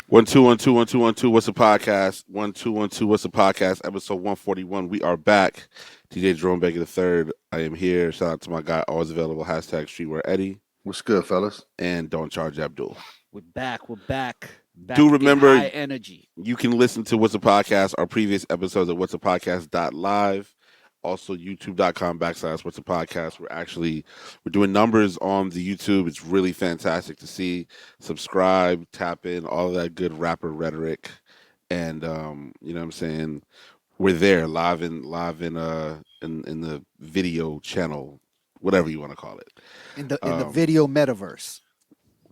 1 2 1 2 1 2 1 2. What's the podcast? 1 2 1 2. What's the podcast? Episode 141. We are back. DJ Jerome Baker the third. I am here. Shout out to my guy, always available. Hashtag Streetwear Eddie What's good, fellas? and Don't Charge Abdul. We're back. We're back. Back Do to get remember high energy. you can listen to What's the Podcast, our previous episodes at whatsapodcast.live. Also, youtube.com/What's the Podcast. We're doing numbers on the YouTube. It's really fantastic to see. Subscribe, tap in, all of that good rapper rhetoric. And you know what I'm saying? We're there live in the video channel, whatever you want to call it. In the video metaverse.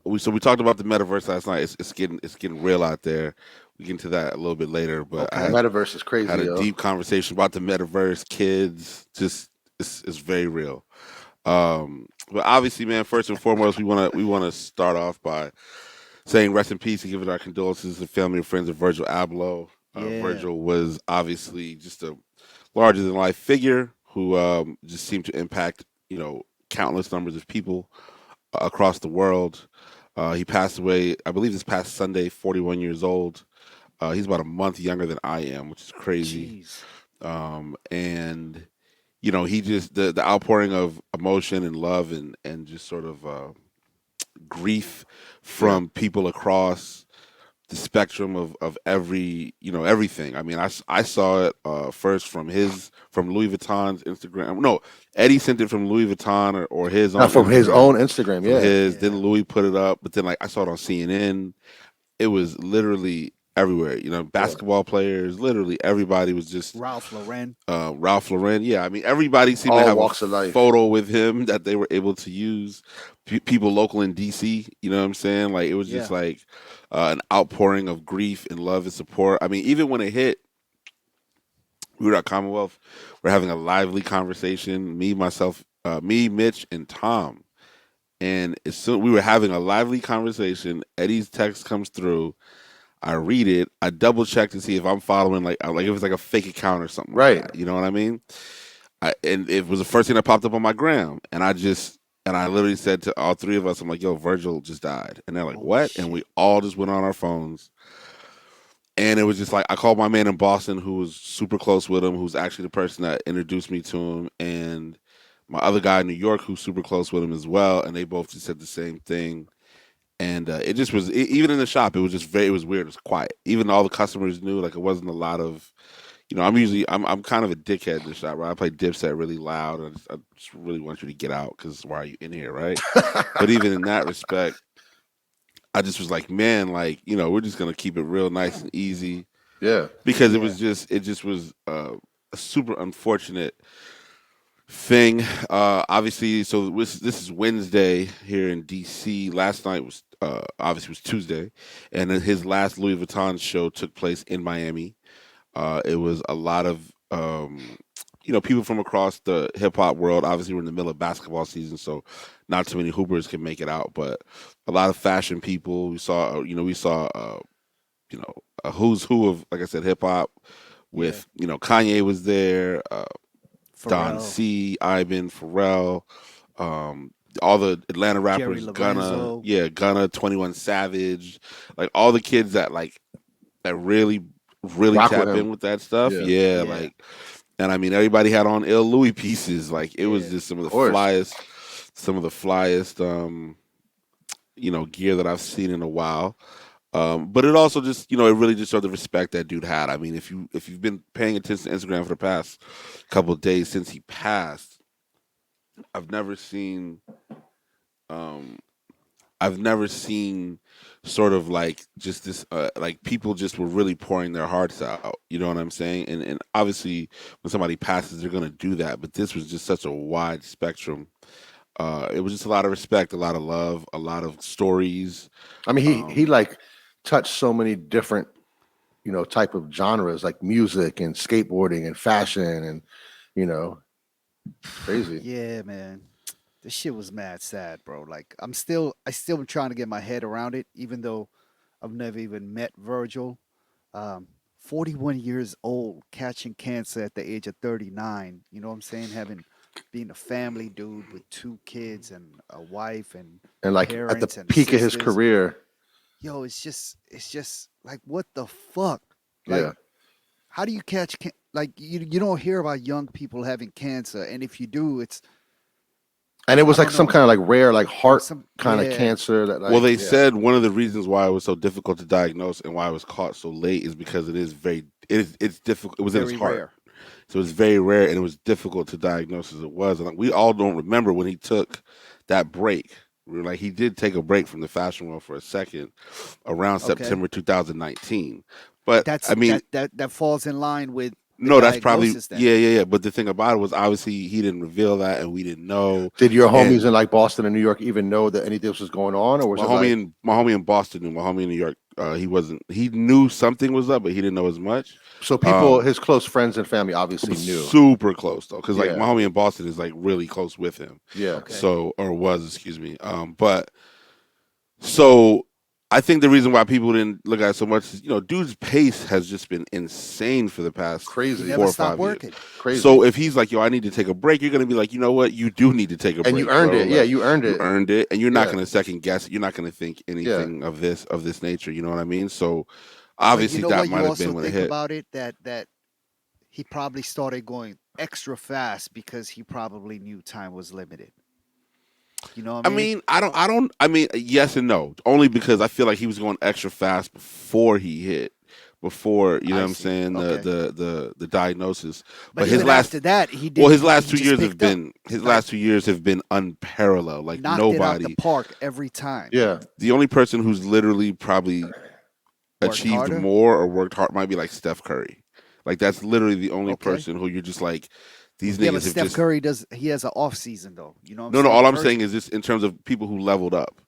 We talked about the metaverse last night. It's getting real out there. We get into that a little bit later, but Okay. Metaverse is crazy, had a yo. deep conversation about the metaverse, kids. Just it's very real. But obviously, man, first and foremost, we wanna start off by saying rest in peace and giving our condolences to the family and friends of Virgil Abloh. Yeah. Virgil was obviously just a larger than life figure who just seemed to impact countless numbers of people across the world. He passed away, I believe, this past Sunday, 41 years old. He's about a month younger than I am, which is crazy. And he just the outpouring of emotion and love and just sort of grief from people across the spectrum of everything. I mean, I saw it first from Louis Vuitton's Instagram. No, Eddie sent it from Louis Vuitton or his own Not from his Instagram. own Instagram, yeah. Then Louis put it up, but then I saw it on CNN. It was literally everywhere. Basketball players, literally everybody was just Ralph Lauren. Ralph Lauren. Yeah, I mean everybody seemed to All have walks a of life. photo with him that they were able to use. People local in DC, you know what I'm saying? Like it was just Yeah. like an outpouring of grief and love and support. I mean, even when it hit, we were at Commonwealth. We're having a lively conversation. Me, myself, Mitch, and Tom. And as soon we were having a lively conversation, Eddie's text comes through. I read it. I double check to see if I'm following like it was like a fake account or something. Right. Like that, you know what I mean? And it was the first thing that popped up on my gram, and I literally said to all three of us, I'm like, "Yo, Virgil just died," and they're like, Holy "What?" shit. And we all just went on our phones, and it was just like I called my man in Boston, who was super close with him, who's actually the person that introduced me to him, and my other guy in New York, who's super close with him as well, and they both just said the same thing. And it just was even in the shop. It was just it was weird. It was quiet. Even all the customers knew. Like it wasn't a lot of, I'm kind of a dickhead in the shop. Right, I play Dipset really loud. I just really want you to get out because why are you in here, right? But even in that respect, I just was like, man, like we're just gonna keep it real nice and easy Yeah. because it just was a super unfortunate thing. Obviously, so this is Wednesday here in DC. Last night was obviously was Tuesday, and then his last Louis Vuitton show took place in Miami. It was a lot of people from across the hip hop world. Obviously, we're in the middle of basketball season, so not too many hoopers can make it out, but a lot of fashion people. We saw a who's who of, like I said, hip hop. With Kanye was there. Don Pharrell. C, Ivan, Pharrell, all the Atlanta Jerry rappers, Lorenzo. Gunna, 21 Savage, like all the kids that really Rock tap with him. in with that stuff. Yeah. Yeah, Yeah. like, and I mean everybody had on ill Louis pieces. Like it was Yeah. just some of the course. flyest gear that I've seen in a while. But it also just, it really just showed the respect that dude had. I mean, if you've been paying attention to Instagram for the past couple of days since he passed, I've never seen, um, sort of like just this, like people just were really pouring their hearts out. You know what I'm saying? And obviously, when somebody passes, they're gonna do that. But this was just such a wide spectrum. It was just a lot of respect, a lot of love, a lot of stories. I mean, he like touched so many different, type of genres like music and skateboarding and fashion and, crazy. Yeah, man. This shit was mad sad, bro. Like I still am trying to get my head around it, even though I've never even met Virgil. Um, 41 years old, catching cancer at the age of 39. You know what I'm saying? Being a family dude with two kids and a wife and And like at parents the and peak of his sisters. career. yo, it's just like what the fuck? Like, Yeah. how do you catch like you don't hear about young people having cancer, and if you do, it's And it I was like don't some know. kind of like rare, like There was heart some kind of yeah. cancer that Well, like, they yeah. said one of the reasons why it was so difficult to diagnose and why it was caught so late is because it's difficult. It was in his Very heart, rare. so it's very rare, and it was difficult to diagnose as it was. And we all don't remember when he took that break. We were like, he did take a break from the fashion world for a second around Okay. September 2019. But That's I mean, that falls in line with the no, that's probably diagnosis then. yeah. But the thing about it was obviously he didn't reveal that, and we didn't know. Did your homies And in like Boston and New York even know that any of this was going on, or was it like my homie in Boston knew. My homie in New York, he wasn't. He knew something was up, but he didn't know as much. so people, his close friends and family obviously knew? Super close though, because like Yeah. my homie in Boston is like really close with him. Yeah. Okay. So or was, excuse me. But so I think the reason why people didn't look at it so much is, dude's pace has just been insane for the past He Crazy. never 4 or stopped 5 working. years. Crazy. So if he's like, yo, I need to take a break, you're gonna be like, you know what, you do need to take a break, and you earned bro. it. Yeah, Like, you earned you it. earned it, and you're not Yeah. gonna second guess it. You're not gonna think anything of this nature. You know what I mean? So But obviously you know that what? might You have also been when it think hit. about it that he probably started going extra fast because he probably knew time was limited. You know what I I mean? mean, I mean, yes and no. Only because I feel like he was going extra fast before he hit, before you know I what I'm see. saying, Okay. the diagnosis. But his even last, after that, he did. well, his last he 2 just years have picked up, been his like last 2 years have been unparalleled. Like knocked it out the nobody. park every time. Yeah. The only person who's literally probably Worked achieved harder. more or worked hard might be like Steph Curry. Like that's literally the only Okay. person who you're just like these Yeah, but niggas have Steph just. Curry does. He has an off season though. You know what I'm No, saying? all I'm Virgil- saying is just in terms of people who leveled up,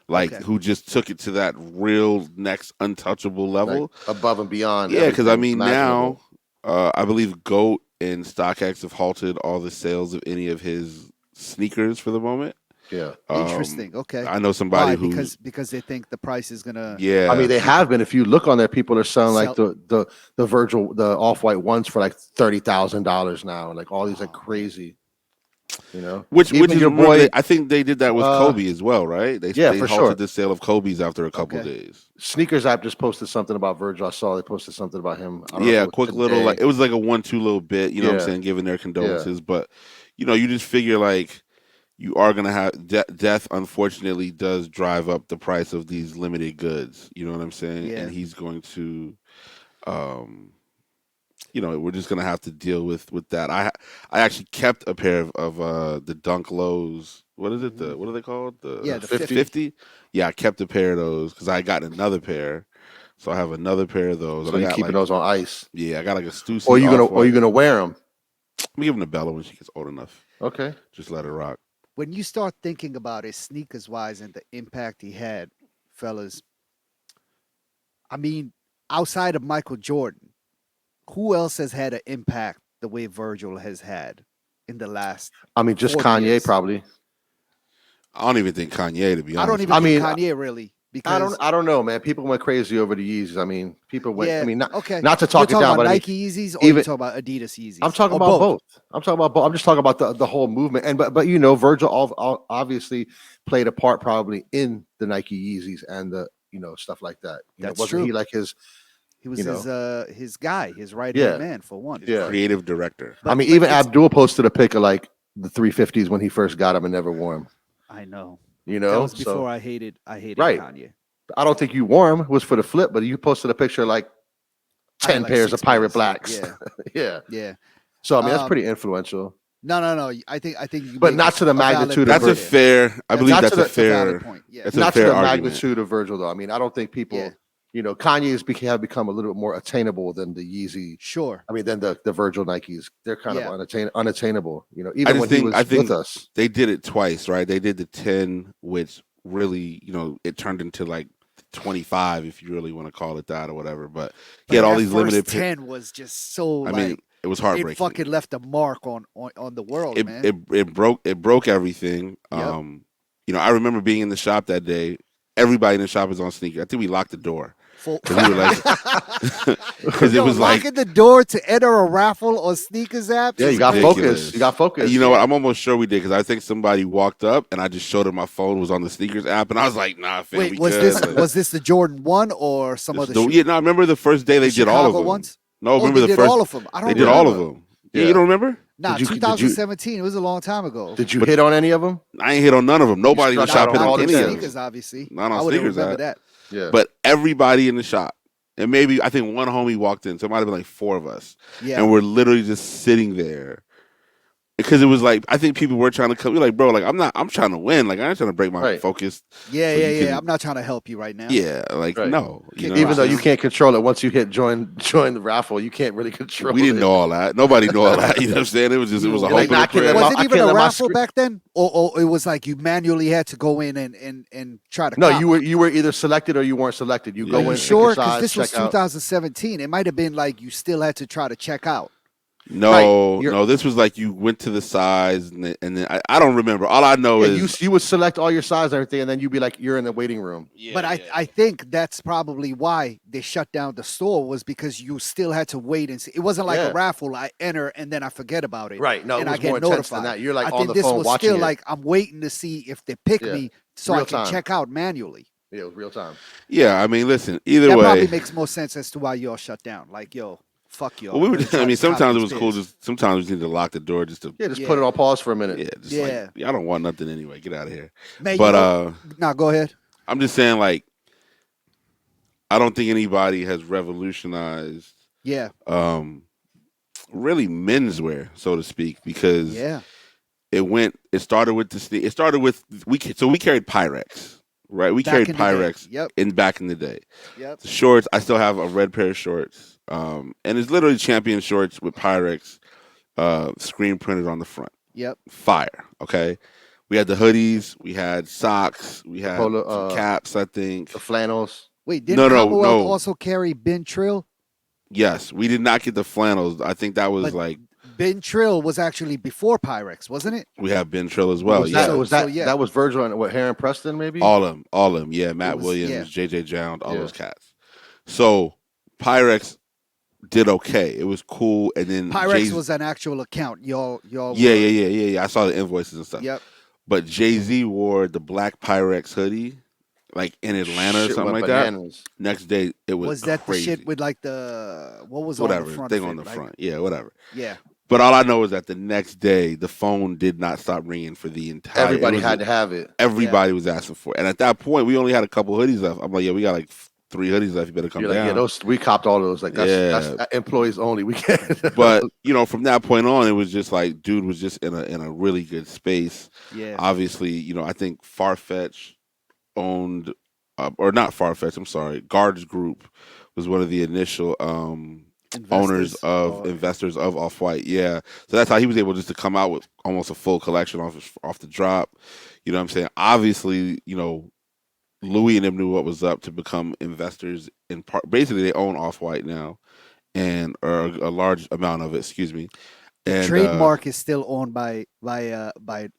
like Okay. who just took it to that real next untouchable Like level. above and beyond. Yeah, because I everything mean imaginable. now, I believe Goat and StockX have halted all the sales of any of his sneakers for the moment. Yeah. Interesting. Okay. I know somebody Why? who's Because they think the price is gonna I mean, yeah. they have been. If you look on there, people are selling like sell. the Virgil, the off white ones for like $30,000 now. Like all these like Oh, man. crazy, Which Even is your remember boy, I think they did that with uh, Kobe as well, right? yeah, They for halted sure. the sale of Kobe's after a couple Okay. days. Sneakers app just posted something about Virgil. I saw they posted something about him. I don't know if Yeah, it was quick little today. like it was like a 1-2 little bit, you know what I'm Yeah, saying, giving their yeah, condolences, but you just figure like you are gonna have death. Unfortunately, does drive up the price of these limited goods. You know what I'm saying, Yeah. and he's going to, um, we're just gonna have to deal with that. I actually kept a pair of the Dunk Lows. What is it? Mhm. What are they called? Yeah, The the 50. 50. Yeah, I kept a pair of those because I got another pair. So I have another pair of those, So and I you got keeping like those on ice, I got like a or Stussy off you white. gonna wear them? I'm giving to Bella when she gets old enough. Okay. Just let her rock. When you start thinking about it, sneakers wise, and the impact he had, fellas. I mean, outside of Michael Jordan, who else has had an impact the way Virgil has had in the last I mean, just 40 Kanye years? probably. I don't even think Kanye, to be I don't honest. even I with you. think mean, Kanye really because I don't know, man. People went crazy over the Yeezys. I mean, people went. I yeah, mean, okay. not to You're talk it talking down, about but I mean, Nike Yeezys or you even talking about Adidas Yeezys? I'm talking Or about both? both. I'm talking about both. I'm just talking about the whole movement. And but Virgil obviously played a part probably in the Nike Yeezys and the stuff like that. That's wasn't he true. like his? He was You know, his guy, his right yeah, hand man for one. yeah. Creative director. I mean, But even it's Abdul posted a pic of like the 350s when he first got them and never wore them. I know that was before So I hated right. Kanye. I don't think you wore them. It was for the flip, but you posted a picture of like I had 10 like pairs of 6 Pirate pairs. Blacks. Yeah, Yeah. yeah. So I mean, that's Um, pretty influential, no. I think you but make not to the a valid magnitude point of That's a Vir- there. fair. I believe not that's to a the- It's a valid fair. point. Yeah, That's a not to fair the argument. magnitude of Virgil though. I mean, I don't think people, yeah, Kanye's have become a little bit more attainable than the Yeezy. sure. I mean, than the Virgil Nikes. They're kind Yeah, of unattainable. I Even just when he think was with us. they did it twice, right? They did the 10, which really, it turned into like 25, if you really want to call it that or whatever. But he but had all that these limited. first 10 was just so I mean, like it was it heartbreaking. fucking left a mark on the world, It, man. it it broke everything. Yep. I remember being in the shop that day, everybody in the shop is on sneakers. I think we locked the door Full- because we were like, because it Yo, was like, locking the door to enter a raffle on sneakers apps. Yeah, is you got crazy. focus. You got focus. You know what? I'm almost sure we did because I think somebody walked up and I just showed her my phone was on the sneakers app, and I was like, "Nah, fam, we Wait, was good." this the Jordan 1 or some other shoe? Yeah, no, I remember the first day they did all of Chicago them. ones? No, Oh, remember they the did first. all of them. I don't They did all of remember. them. Yeah, Yeah. you don't remember? Nah, Did you- 2017. It was a long time ago. Did you hit on any of them? I ain't hit on none of them. Nobody in the struck shop out hit on all on the any of sneakers, them. obviously. Not on I would sneakers remember app. that. Yeah. But everybody in the shop, and maybe I think one homie walked in, so it might have been like 4 of us, Yeah. and we're literally just sitting there. Because it was like, I think people were trying to come. We're like, bro, like I'm trying to win. Like I ain't trying to break my Right. focus. Yeah, So yeah, you yeah. can- I'm not trying to help you right now. Yeah, like Right. no. You know Even what Even I'm though you saying? can't control it, once you hit join the raffle, you can't really control it. We didn't know all that. Nobody knew all that. You know what I'm saying? It was just, it was a You're like, hope and a knocking prayer. them Was out. it I even can't a let my raffle screen- back then, or it was like you manually had to go in and try to? No, cop? you were either selected or you weren't selected. You Yeah. go Are in, you pick sure? your Because size, this was check out. 2017. It might have been like you still had to try to check out. No, Right. You're- no. This was like you went to the size, and then I don't remember. All I know Yeah, is you would select all your size and everything, and then you'd be like, you're in the waiting room. But I think that's probably why they shut down the store, was because you still had to wait and see. It wasn't like Yeah. a raffle. I enter and then I forget about it. Right. No, it and was I get more intense notified. than that. You're like I on think the this phone was watching still it. like I'm waiting to see if they pick Yeah. me so I Real can time. check out manually. Yeah, it was real time. yeah. I mean, listen. Either That way, probably makes more sense as to why y'all shut down. Like, yo, fuck y'all. well, we I'm were. gonna try I mean, to cop sometimes it these was cool. pairs. Just sometimes we just need to lock the door just to. Yeah, just Yeah. put it on pause for a minute. Yeah, just Yeah. like I don't want nothing anyway. Get out of here. Man, But nah, go ahead. I'm just saying, like, I don't think anybody has revolutionized Yeah, really menswear, so to speak, because yeah. it started with the it started with we carried Pyrex, right? We Back carried in the day. Pyrex Yep, back in the day. yep. The shorts, I still have a red pair of shorts, and it's literally champion shorts with Pyrex screen printed on the front. Yep. Fire, okay. We had the hoodies, we had socks, we had Polo, some caps, I think. The flannels. Wait, didn't No, Commonwealth no. also carry Ben Trill? Yes, we did not get the flannels. I think that was But like Ben Trill was actually before Pyrex, wasn't it? we have Ben Trill as well. was Yeah, that, was that, So, yeah. that was Virgil and what, Heron Preston, maybe? all of them. Yeah, Matt was- Williams, JJ Jound, all Yeah. those cats. So Pyrex did okay. It was cool, and then Pyrex Jay-Z- was an actual account. Y'all. yeah. I saw the invoices and stuff. Yep. But Jay-Z wore the black Pyrex hoodie, like in Atlanta or Shit something went like that. bananas. Next day, it was Was that crazy. the shit with like the what was whatever on the front? thing of on it? the Like, front? Yeah, whatever. Yeah. But all I know is that the next day, the phone did not stop ringing for the entire. Everybody it was- had to have it. Everybody was asking for it, and at that point, we only had a couple hoodies left. I'm like, yeah, we got like 3 hoodies left. You better come You're like, down. yeah, those we copped all those. Like that's Yeah. employees only. We can't. But from that point on, it was just like, dude was just in a really good space. Yeah. Obviously, I think Farfetch owned, or not Farfetch. I'm sorry, Guards Group was one of the initial owners of investors of Off White. Yeah, so that's how he was able just to come out with almost a full collection off the drop. You know what I'm saying? Obviously, Louis and them knew what was up to become investors in part. Basically, they own Off White now, or a large amount of it. Excuse me. The And, trademark is still owned by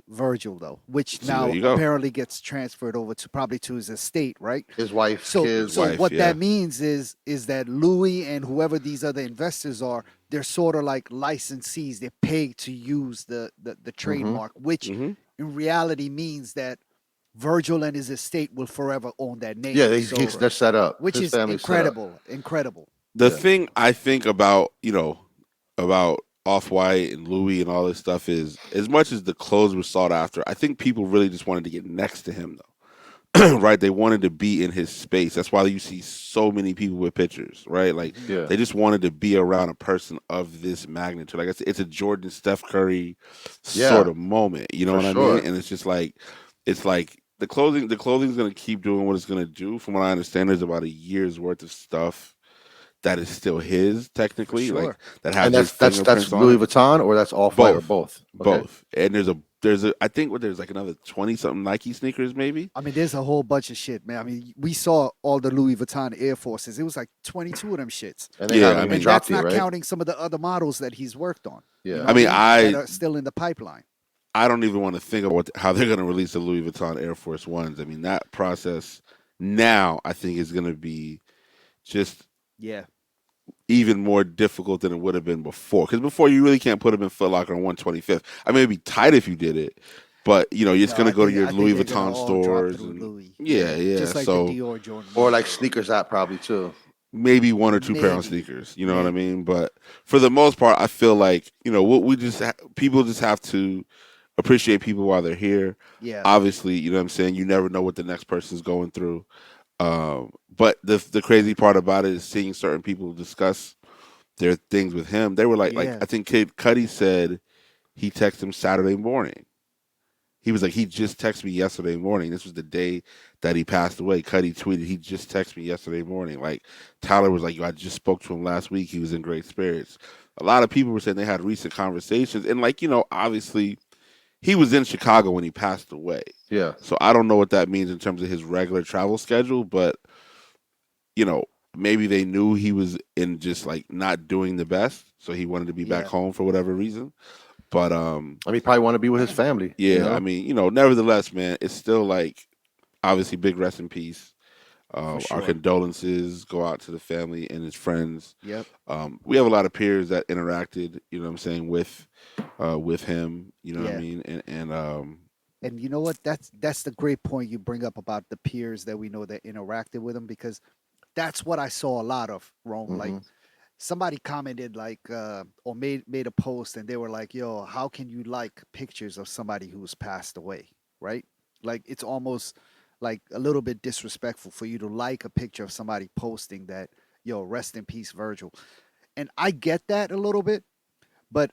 Virgil though, which So now there you go. apparently gets transferred over to his estate, right? His wife, So, kids. so wife, what yeah. that means is that Louis and whoever these other investors are, they're sort of like licensees. They're paid to use the trademark, which Mhm. in reality means that Virgil and his estate will forever own that name. Yeah, So- they're set up. which His is family's set up. incredible. The Yeah. thing I think about Off White and Louis and all this stuff is, as much as the clothes were sought after, I think people really just wanted to get next to him though. Right? They wanted to be in his space. That's why you see so many people with pictures, right? Like Yeah. they just wanted to be around a person of this magnitude. Like I said, it's a Jordan Steph Curry Yeah. sort of moment. You know For what I sure. mean? And it's just like the clothing's gonna keep doing what it's gonna do. From what I understand, there's about a year's worth of stuff that is still his technically, For sure. like that has And his that's fingerprints on Louis it. Vuitton or that's Off White or both. Okay. Both. And there's a I think there's like another 20 something Nike sneakers maybe. I mean, there's a whole bunch of shit, man. I mean, we saw all the Louis Vuitton Air Forces. It was like 22 of them shits. And they Yeah, haven't I even mean, And dropped that's yet, not right? counting some of the other models that he's worked on. Yeah. You know I mean, what I- that are still in the pipeline. I don't even want to think about how they're going to release the Louis Vuitton Air Force Ones. I mean, that process now I think is going to be just Yeah. even more difficult than it would have been before. Because before you really can't put him in Foot Locker on 125th. I mean, it'd be tight if you did it, but you're just No, gonna go to your I think Louis they're gonna Vuitton all drop stores through and Louis. yeah, Yeah, yeah. just like the So Dior Jordan Or ones like did. sneakers app probably too. maybe one or two pair on Maybe, sneakers. You know what I maybe. mean? But for the most part, I feel like what we people just have to appreciate people while they're here. Yeah, Obviously, you know what I'm saying. You never know what the next person's going through. But the crazy part about it is seeing certain people discuss their things with him. They were like yeah, I think Kid Cudi said he texted him Saturday morning. He was like, he just texted me yesterday morning. This was the day that he passed away. Cudi tweeted, he just texted me yesterday morning. Like Tyler was like, yo, I just spoke to him last week. He was in great spirits. A lot of people were saying they had recent conversations, and obviously he was in Chicago when he passed away. Yeah. So I don't know what that means in terms of his regular travel schedule, but you know, maybe they knew he was in just like not doing the best, so he wanted to be back yeah, home for whatever reason. But I mean, he probably want to be with his family. yeah, I mean, nevertheless, man, it's still like obviously big rest in peace. for Our sure. condolences go out to the family and his friends. Yep. We have a lot of peers that interacted, you know what I'm saying, with him, you know what I Yeah. mean? And And you know what? That's the great point you bring up about the peers that we know that interacted with him, because that's what I saw a lot of, Rome. Like Hmm. somebody commented like or made a post and they were like, "Yo, how can you like pictures of somebody who's passed away?" Right? Like it's almost like a little bit disrespectful for you to like a picture of somebody posting that, "Yo, rest in peace, Virgil." And I get that a little bit, but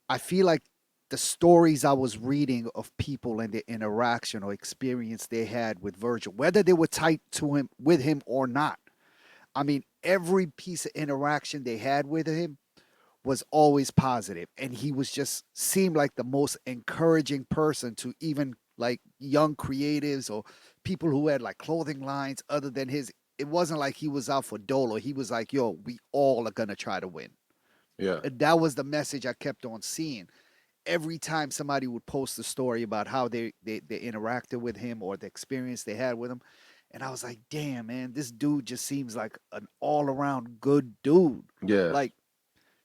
I feel like the stories I was reading of people and the interaction or experience they had with Virgil, whether they were tight to him with him or not. I mean, every piece of interaction they had with him was always positive, and he was just seemed like the most encouraging person to even like young creatives or people who had like clothing lines other than his. It wasn't like he was out for dolo. He was like, "Yo, we all are gonna try to win." Yeah. And that was the message I kept on seeing every time somebody would post a story about how they interacted with him or the experience they had with him. And I was like, damn, man, this dude just seems like an all around good dude. Yeah. Like,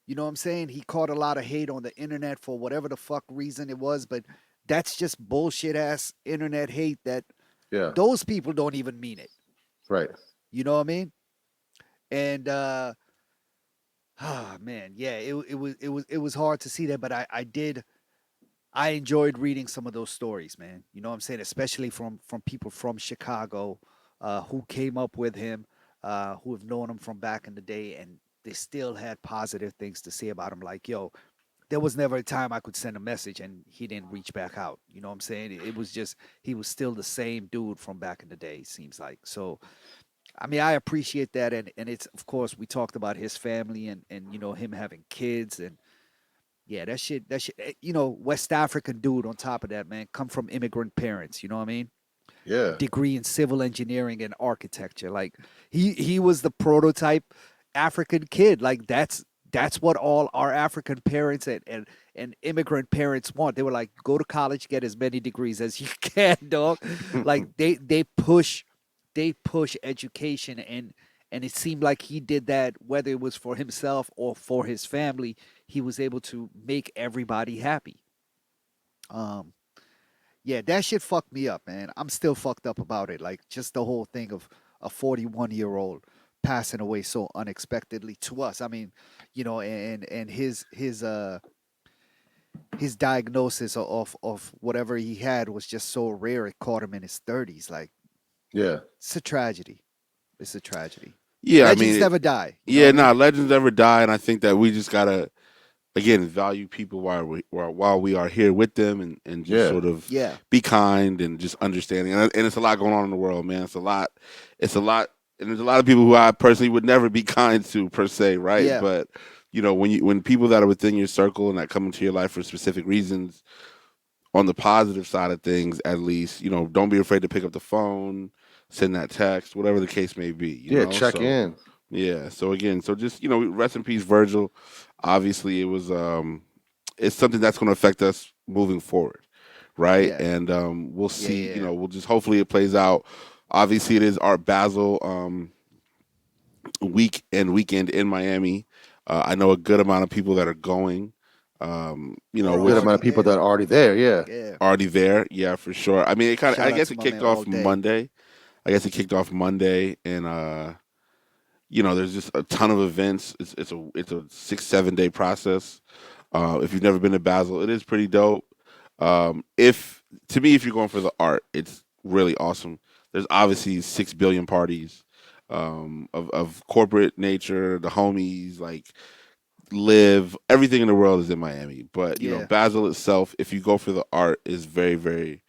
you know what I'm saying? He caught a lot of hate on the internet for whatever the fuck reason it was, but that's just bullshit ass internet hate that Yeah. those people don't even mean it. Right. You know what I mean? And ah man, yeah, it was hard to see that, but I enjoyed reading some of those stories, man. You know what I'm saying? Especially from people from Chicago who came up with him, who have known him from back in the day, and they still had positive things to say about him. Like, yo, there was never a time I could send a message and he didn't reach back out. You know what I'm saying? It was just he was still the same dude from back in the day. Seems like so. I mean, I appreciate that, and it's of course we talked about his family and him having kids and yeah, that shit, West African dude on top of that, man, come from immigrant parents, you know what I mean? Yeah. Degree in civil engineering and architecture. Like he was the prototype African kid. Like that's what all our African parents and immigrant parents want. They were like, go to college, get as many degrees as you can, dog. Like they push education and it seemed like he did that whether it was for himself or for his family. He was able to make everybody happy. Um, yeah, that shit fucked me up, man. I'm still fucked up about it. Like just the whole thing of a 41-year-old passing away so unexpectedly to us. I mean, and his diagnosis of whatever he had was just so rare. It caught him in his 30s. Like Yeah. it's a tragedy. It's a tragedy. yeah, I Legends mean, never die. You know yeah, what I mean? nah, legends never die, and I think that we just gotta again value people while we are here with them, and just Yeah. sort of Yeah. be kind and just understanding. And it's a lot going on in the world, man. It's a lot, and there's a lot of people who I personally would never be kind to per se, right? Yeah. But when people that are within your circle and that come into your life for specific reasons, on the positive side of things, at least, don't be afraid to pick up the phone, send that text, whatever the case may be, Yeah. Check So in. yeah. So again, so just rest in peace, Virgil. Obviously, it's something that's going to affect us moving forward, right? Yeah. And we'll Yeah. see. Yeah. We'll just hopefully it plays out Obviously, it is Art Basel weekend in Miami. I know a good amount of people that are going. We're Good amount already of people that there. are already there. Yeah. Yeah. already there. Yeah, for sure. I mean, it kind of. I Shout out guess to it my kicked man all off day. Monday. And there's just a ton of events. It's a 6-7 day process. If you've never been to Basel, it is pretty dope. If to me, if you're going for the art, it's really awesome. There's obviously 6 billion parties of corporate nature. The homies like live. Everything in the world is in Miami. But Yeah. Basel itself, if you go for the art, is very, very,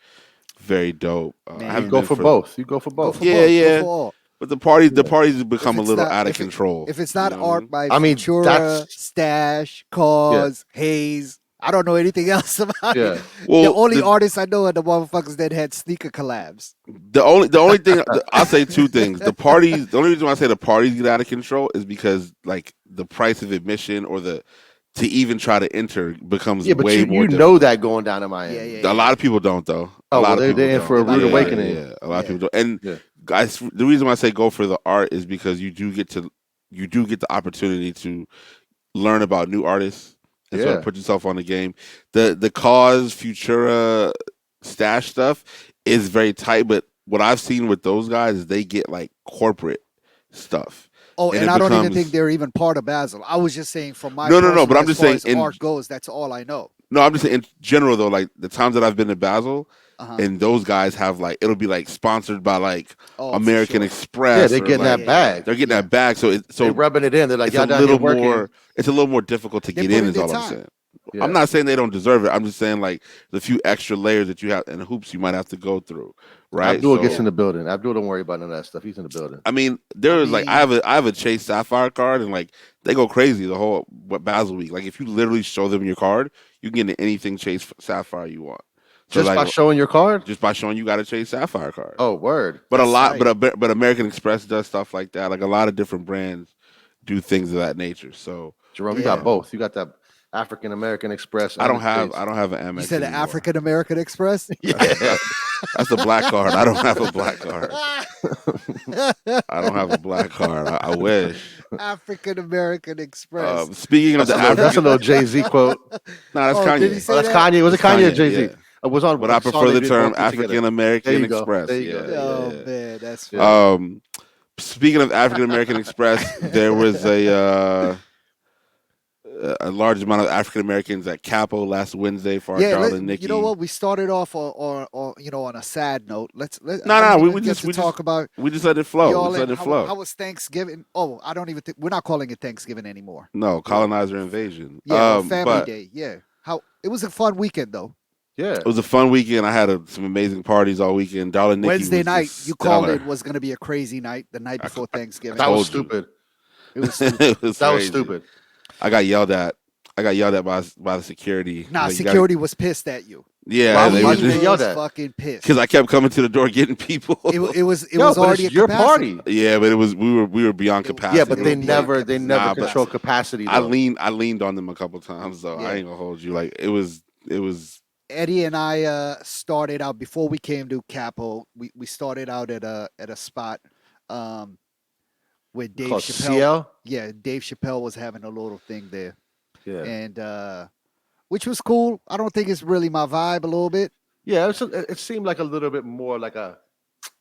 very dope. I Man. You haven't go been for for both. You go for Go both. for yeah, both. Go yeah. for all. But the Yeah. parties have If become a it's little not out of if it, control. if it's You not know what I art mean? by I mean, Futura, that's Stash, yeah, Cause, Hayes, I don't know anything else about it. yeah. The Well, only artists I know are the motherfuckers that had sneaker collabs. the only thing I'll say two things. The parties. The only reason why I say the parties get out of control is because like the price of admission or the to even try to enter becomes Yeah, but way more you know difficult. that going down to Yeah, Miami. yeah, A yeah. lot of people don't though. A Oh well, lot of people they're in for don't. a About rude to Yeah, hate awakening. yeah. A lot of Yeah. people don't. And Yeah. guys, the reason why I say go for the art is because you do get the opportunity to learn about new artists and sort of Yeah. put yourself on the game. The cause Futura stash stuff is very tight, but what I've seen with those guys is they get like corporate stuff. Oh, And and it I don't even think becomes they're even part of Basel. I was just saying from my no, but personal, I'm as just far saying as in art goes, that's all I know. no, I'm just saying in general though, like the times that I've been to Basel Uh-huh. and those guys have like it'll be like sponsored by like Oh, for American sure. Yeah, Express they're or getting Yeah, like that yeah, yeah. bag. they're getting Yeah. that bag. So They rubbing it in. They're like, it's y'all a down here little working. more it's a little more difficult to They get put in in is their all I'm time. saying. Yeah. I'm not saying they don't deserve it. I'm just saying like the few extra layers that you have and hoops you might have to go through, right? Abdul gets So in the building. Abdul, don't worry about none of that stuff. He's in the building. I mean, there I is like mean, I have a Chase Sapphire card and like they go crazy the whole Basel week. Like if you literally show them your card, you can get into anything Chase Sapphire you want. So Just like by showing your card? just by showing you got a Chase Sapphire card. Oh, word. But a that's lot, tight. but American Express does stuff like that. Like a lot of different brands do things of that nature. So Jerome, you got Yeah. both. You got that African American Express I and don't the have Chase. I don't have an You Amex said the anymore. African American Express? Yeah. That's the black card. I don't have a black card. I don't have a black card. I wish. African American Express. Speaking of That's the a African, little Jay Z quote. no, that's Oh, did he Kanye. say Oh, that's that? Kanye. Was it That's Kanye or Jay Z? Yeah. It was on But I a song prefer they the did term both together. African There American you go. Express. There you Yeah, go. Oh, yeah, man, that's Yeah. funny. yeah. Speaking of African American Express, there was a large amount of African Americans at Capo last Wednesday for our Yeah, darling Nikki. you know what? We started off on a sad note. No, I didn't we even get just to we talk just about we just let it flow. We y'all. just let it How flow. was Thanksgiving? Oh, I don't even think we're not calling it Thanksgiving anymore. No, colonizer invasion. Yeah, or Family but Day. Yeah, how it was a fun weekend though. Yeah. it was a fun weekend. I had some amazing parties all weekend. Darling Nikki Wednesday was night, just you called stellar. it was going to be a crazy night. The night before Thanksgiving. That was told you. stupid. It was stupid. It was That was crazy. stupid. I got yelled at. by the security. Nah, Like, you gotta- security was pissed at you. Yeah, Why they would were you get just yelled at? fucking pissed. because I kept coming to the door getting people. It was Yo, but already it's a your capacity. party. Yeah, but it was we were beyond It- capacity. Yeah, but It they would be never like- they never Nah, but control capacity. Though. I leaned on them a couple times though. Yeah. I ain't gonna hold you. Like it was Eddie and I started out before we came to Capo. We started out at a spot with Dave called Chappelle. CL. Yeah, Dave Chappelle was having a little thing there, Yeah, and which was cool. I don't think it's really my vibe a little bit. yeah. It seemed like a little bit more like a.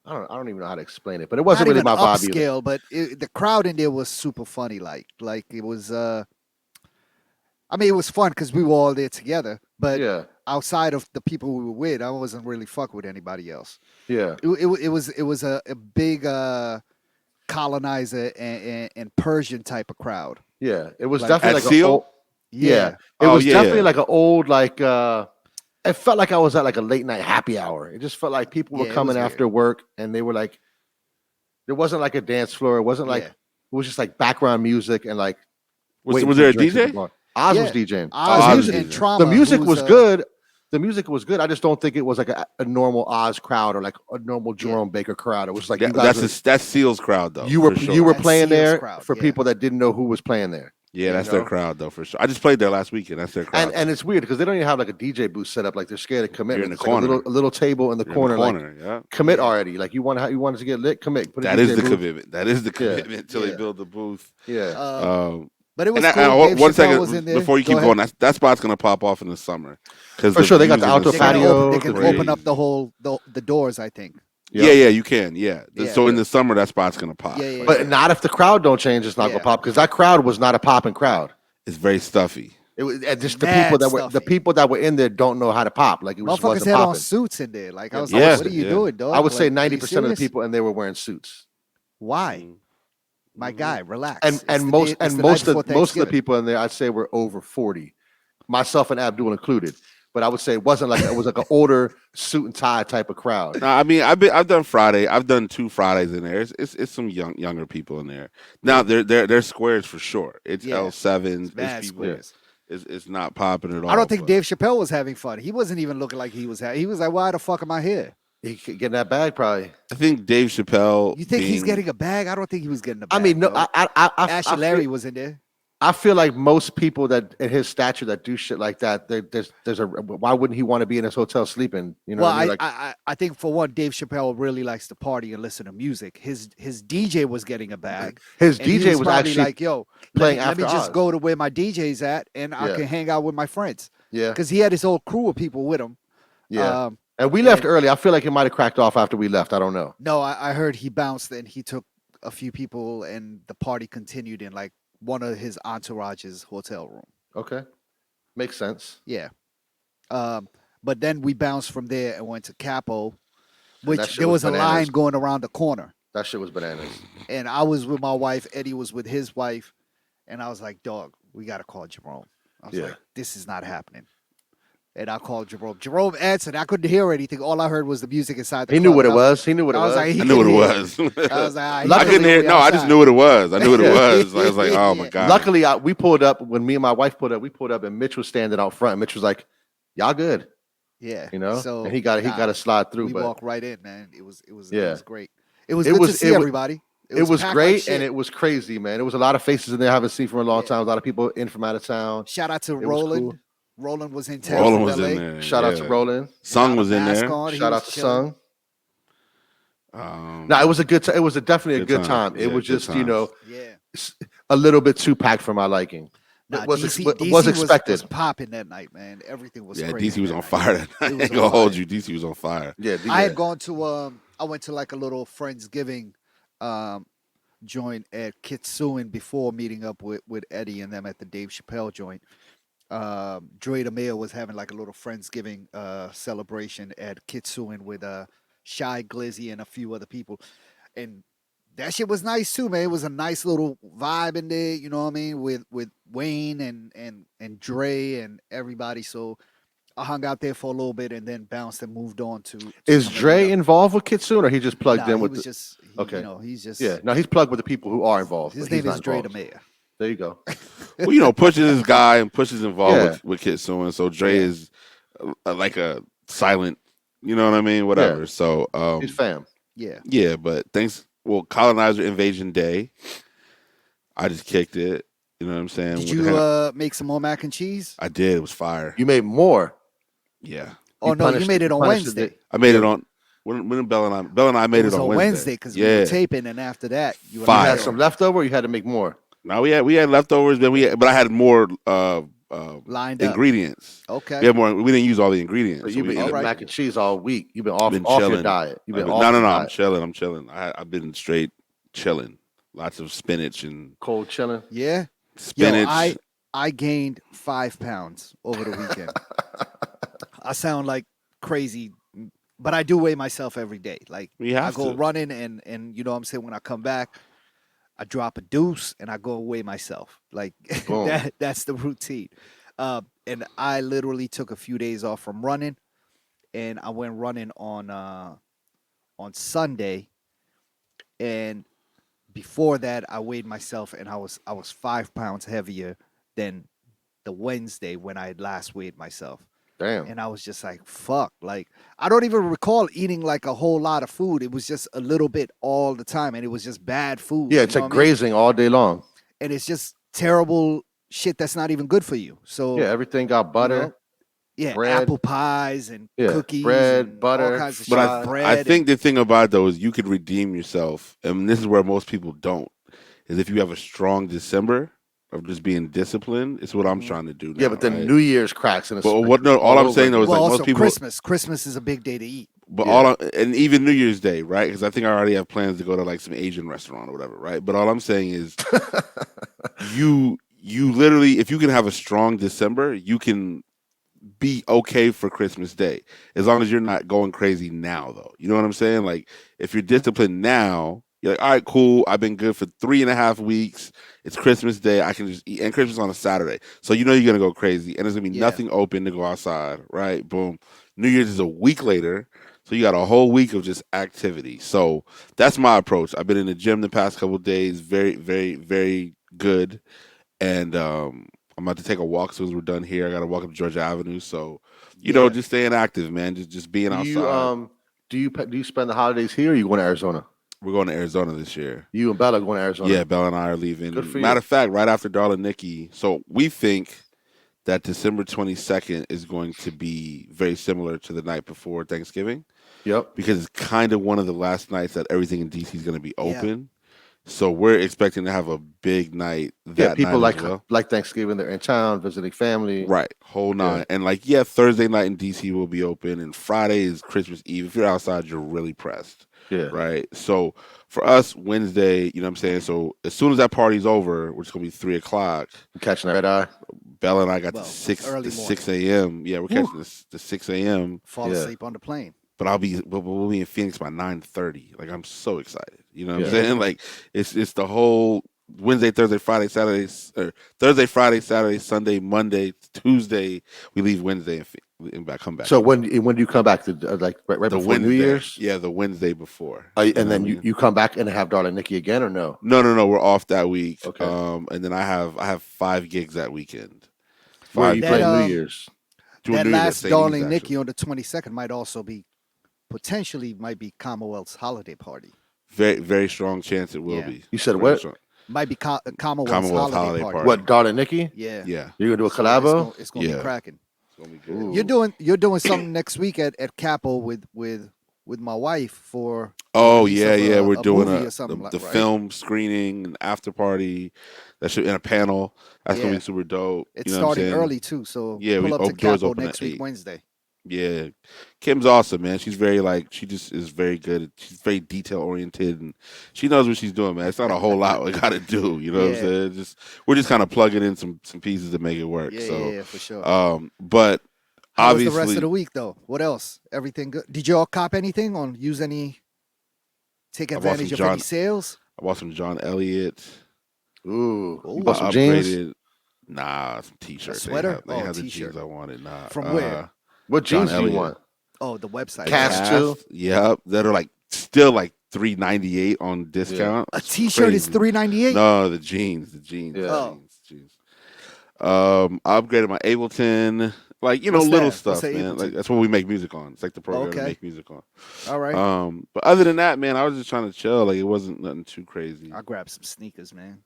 I don't even know how to explain it, but it wasn't Not really even my vibe either. upscale, but the crowd in there was super funny. Like it was. I mean, it was fun because we were all there together. But Yeah, outside of the people we were with, I wasn't really fuck with anybody else. yeah. It was a big colonizer and Persian type of crowd. Yeah, it was Like- definitely At like a Seal? old, yeah. It Oh, was yeah, definitely yeah. like an old like. It felt like I was at like a late night happy hour. It just felt like people Yeah, were it coming was after work, and they were like, there wasn't like a dance floor. It wasn't like Yeah. it was just like background music and like. was waiting was for there a drinks at the DJ? bar. Oz Yeah. was DJing. Oz Oz and- was and DJing. Trauma. The music who's, was good. The music was good. I just don't think it was like a normal Oz crowd or like a normal Jerome Baker crowd. It was like you guys. That's Seal's crowd though. You were for sure. you were That's playing Seal's there crowd, for yeah. people that didn't know who was playing there. Yeah, You that's their know? crowd though for sure. I just played there last weekend. That's their crowd. And it's weird because they don't even have like a DJ booth set up. Like they're scared of You're commitment. in the It's like corner. a little table in the You're in the corner. Like corner. Yeah. commit Yeah. already. Like you want it to get lit. Commit. Put a That DJ is the booth. commitment. That is the Yeah. commitment until they Yeah. build the booth. Yeah. But it was And cool. Dave one Chappelle was in second there. before you Go keep ahead. going, that spot's gonna pop off in the summer because For sure, they got the outdoor patio. They can open up the whole the doors. I think. Yeah, you can. Yeah. Yeah. So in the summer, that spot's gonna pop. Yeah, yeah, But not if the crowd don't change. It's not Yeah. gonna pop because that crowd was not a popping crowd. It's very stuffy. It was and just the Mad the people that were in there don't know how to pop. Like it was Motherfuckers wasn't had on popping. suits in there. Like I was Yeah. like, what are you Yeah. doing, dog? I would say Like, are you 90% of the serious? people in there were wearing suits. Why? Mm. My guy, relax. And It's and the most day- it's and the night most before of most of the Thanksgiving. people in there, I'd say, were over 40, myself and Abdul included. But I would say it wasn't like it was like an older suit and tie type of crowd. No, I mean I've done Friday. I've done 2 Fridays in there. It's some younger people in there. Now they're squares for sure. It's Yeah. L7s. Mad It's people. squares. It's not popping at all. I don't think but- Dave Chappelle was having fun. He wasn't even looking like he was. He was like, "Why the fuck am I here?" He could get in that bag probably. I think Dave Chappelle. You think he's being- getting a bag? I don't think he was getting a bag. I mean, no, bro. Ashy I Larry feel, was in there. I feel like most people that in his stature that do shit like that, there's a why wouldn't he want to be in his hotel sleeping? You know, Well, what I mean? Like, I think for one, Dave Chappelle really likes to party and listen to music. His DJ was getting a bag. his And he DJ was probably actually like, "Yo, playing let me After just Oz. go to where my DJ's at, and I Yeah. can hang out with my friends." yeah, Because he had his whole crew of people with him. yeah. And we left and- early. I feel like it might have cracked off after we left. I don't know. No, I heard he bounced and he took a few people, and the party continued in like one of his entourage's hotel room. Okay, makes sense. Yeah. But then we bounced from there and went to Capo, that which shit there was was a bananas. line going around the corner. That shit was bananas. And I was with my wife. Eddie was with his wife. And I was like, dog, we got to call Jerome. I was Yeah. like, this is not happening. And I called Jerome. Jerome answered. I couldn't hear anything. All I heard was the music inside the He knew club. what it And was. He knew what it I was was. like, he I knew what can it hear. was. I was like, ah, he I can couldn't hear. me No, I just outside. knew what it was. I knew what it was. I was like, oh my god. Luckily, we pulled up when me and my wife pulled up. We pulled up and Mitch was standing out front. Mitch was like, "Y'all good?" Yeah. You know. So and he got to slide through. We But walked right in, man. It was Yeah. great. It was It good was- to see it wa- everybody. it was packed like great shit. and it was crazy, man. There was a lot of faces in there I haven't seen for a long Yeah. time. A lot of people in from out of town. Shout out to was Roland. cool. Roland was in town. Roland from was LA. in there. Shout out to yeah. Roland. Sung Without was a in mask there. on, he Shout was out to chilling. Sung. No, it was a good. It was definitely a Good good time. time. It Yeah, was good just you know Yeah. a little bit too packed for my liking. Nah, It was DC, but DC was expected. Was popping that night, man. Everything was Yeah, crazy DC was that on night. fire that night. I was ain't on gonna hold fire. you. DC was on fire. Yeah, I had gone to I went to like a little Friendsgiving joint at Kitsuin before meeting up with Eddie and them at the Dave Chappelle joint. Dre DeMille was having like a little Friendsgiving celebration at Kitsuin with Shy Glizzy and a few other people. And that shit was nice too, man. It was a nice little vibe in there, you know what I mean, with Wayne and Dre and everybody. So I hung out there for a little bit and then bounced and moved on to Is some of the Dre other- involved with Kitsune or he just plugged Nah, in he with was the, just okay. you know, he's just Yeah, no, he's plugged with the people who are involved. his but he's name is not Dre involved. DeMille. There you go. Well, you know, Push is his guy and Push is involved Yeah. with Kitsune, so Dre Yeah. is like a silent, you know what I mean? Whatever. Yeah. So He's fam. Yeah. yeah, but Colonizer Invasion Day, I just kicked it. You know what I'm saying? Did With you him. make some more mac and cheese? I did. It was fire. You made more. Yeah, Oh no, you punished- made it on punished Wednesday. I made Yeah. it on. When Bell and I made It was it on Wednesday because yeah. we were taping, and after that, you were You Fire. had some leftover. Or you had to make more. No, we had leftovers, but I had more lined up. ingredients. Okay. We had more. We didn't use all the ingredients. So so you've we been ended eating up mac and cheese all week. You've been off your chilling. diet. You've been No, off no, your I'm diet. chilling. I'm chilling. I've been straight chilling. Lots of spinach and Cold chilling. Yeah. spinach. Yo, I gained 5 pounds over the weekend. I sound like crazy, but I do weigh myself every day. Like We have I go to. running and you know what I'm saying, when I come back, I drop a deuce and I go weigh myself. Like Boom. that's the routine. And I literally took a few days off from running, and I went running on Sunday, and before that I weighed myself and I was 5 pounds heavier than the Wednesday when I had last weighed myself. Damn. And I was just like, fuck. Like, I don't even recall eating like a whole lot of food. It was just a little bit all the time. And it was just bad food. Yeah, you it's know like what I mean? grazing all day long. And it's just terrible shit that's not even good for you. So Yeah, everything got butter. know, yeah, bread. apple pies and Yeah, cookies bread, and butter, all kinds of But shit. fries. I Bread. think the thing about it, though, is you could redeem yourself, and this is where most people don't. Is if you have a strong December of just being disciplined. It's what I'm Mhm. trying to do now. Yeah, but then right? New Year's cracks and it's But what? No, all all I'm over saying though is again. Well, like most also people. Christmas. Christmas is a big day to eat. But Yeah. and even New Year's Day, right? Because I think I already have plans to go to like some Asian restaurant or whatever, right? But all I'm saying is, you literally, if you can have a strong December, you can be okay for Christmas Day as long as you're not going crazy now, though. You know what I'm saying? Like if you're disciplined now, you're like, all right, cool. I've been good for 3.5 weeks. It's Christmas Day. I can just eat, and Christmas on a Saturday, so you know you're gonna go crazy, and there's gonna be Yeah. nothing open to go outside. Right? Boom. New Year's is a week later, so you got a whole week of just activity. So that's my approach. I've been in the gym the past couple of days. Very, very, very good, and I'm about to take a walk as soon as we're done here. I got to walk up Georgia Avenue, so Yeah. just staying active, man. Just being Do you outside. do you spend the holidays here or you going to Arizona? We're going to Arizona this year. You and Bella going to Arizona? Yeah, Bella and I are leaving. Good for Matter you. of fact, right after Darla Nikki. So we think that December 22nd is going to be very similar to the night before Thanksgiving Yep. because it's kind of one of the last nights that everything in DC is going to be Yeah. open. So we're expecting to have a big night Yeah, that people night as well. like Thanksgiving. They're in town visiting family. Right, whole Yeah. nine. And like, yeah, Thursday night in DC will be open, and Friday is Christmas Eve. If you're outside, you're really pressed. Yeah. Right. So for us, Wednesday, you know what I'm saying? So as soon as that party's over, which is gonna be 3 o'clock, Catching that red eye. Bella and I got Well, the six early the morning. 6 a.m. Yeah, we're catching the 6 a.m. Fall Yeah. asleep on the plane. But we'll be in Phoenix by 9:30. Like I'm so excited. You know what I'm Yeah. saying? Like it's the whole Wednesday, Thursday, Friday, Saturday, or Thursday, Friday, Saturday, Sunday, Monday, Tuesday. We leave Wednesday and come back. So when do you come back to like right the before Wednesday, New Year's? yeah, the Wednesday before, And know then what I mean? you come back and have Darla Nikki again or no? No, we're off that week. Okay. And then I have 5 gigs that weekend. Where are you That, playing New um, Year's? Doing That New Year's at last St. E's, Darling actually. Nikki on the 22nd might also be potentially might be Commonwealth's holiday party. Very very strong chance it will Yeah. be. You said Very what? strong. Might be Commonwealth's Commonwealth holiday, holiday party. party. What, Darla Nikki? Yeah. Yeah, You're gonna do a So collabo? it's gonna Yeah. be cracking. it's gonna be good. Ooh. You're doing something next week at Capo with my wife for the Oh release yeah, of yeah. We're a doing movie the or something like the right? film screening and after party. That should in a panel. That's gonna Yeah. be super dope. It's you know what I'm starting saying? early too, so Yeah, pull up to doors Capo open next at week 8. Wednesday. Yeah, Kim's awesome, man. She's very she just is very good. She's very detail oriented, and she knows what she's doing, man. It's not a whole lot we got to do. You know what I'm Yeah. saying? We're just kind of plugging in some pieces to make it work. Yeah, so, yeah, for sure. but How was obviously, the rest of the week though? What else? Everything good? Did y'all cop anything on take I bought advantage some of any John- sales? I bought some John Elliott. Ooh. You Ooh. bought some jeans? Nah, some t-shirts. sweater? They have the T-shirt. jeans I wanted. Nah, From where? What John jeans do you Elliott. want? Oh, the website. Cast too? Yep, that are still $3.98 on discount. A It's T-shirt is crazy. $3.98. No, the jeans. Yeah. Oh. Jeans. I upgraded my Ableton, What's little that? stuff, What's a man. Ableton? Like that's what we make music on. It's like the program to Okay. make music on. All right. But other than that, man, I was just trying to chill. Like it wasn't nothing too crazy. I grabbed some sneakers, man.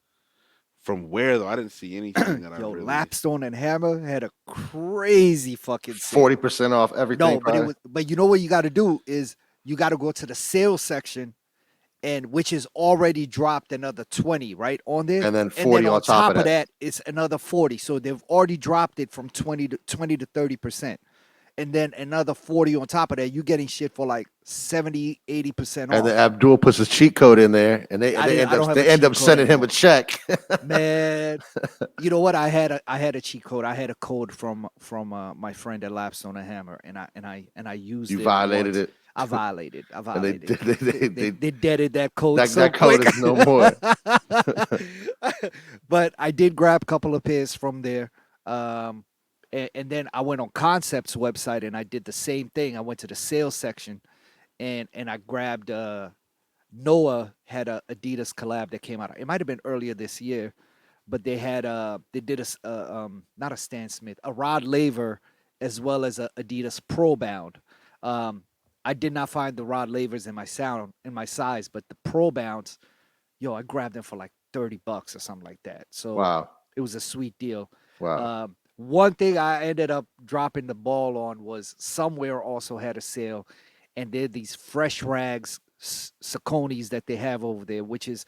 From where though? I didn't see anything that I Yo, really. Lapstone and Hammer had a crazy fucking sale. 40% off everything. No, but you know what you got to do is you got to go to the sales section, and which is already dropped another 20 right on there, And then 40 on top of that. it's another 40. So they've already dropped it from 20 to 30%, and then another 40 on top of that. You're getting shit for like 70-80% off. And then Abdul puts his cheat code in there, and they I don't have a end cheat up code sending him anymore. a check. Man, you know what? I had a cheat code. I had a code from my friend at Lapstone and Hammer, and I used You it. violated once. it. I violated. And they They deaded that code. that code quick. is no more. But I did grab a couple of pairs from there. And then I went on Concept's website and I did the same thing. I went to the sales section and I grabbed Noah had a Adidas collab that came out. It might have been earlier this year, but they did not a Stan Smith, a Rod Laver as well as a Adidas Pro Bound. I did not find the Rod Lavers in my size, but the Pro Bounds, yo, I grabbed them for like $30 or something like that. So Wow. It was a sweet deal. Wow. One thing I ended up dropping the ball on was somewhere also had a sale, and they're these fresh rags Sauconys that they have over there, which is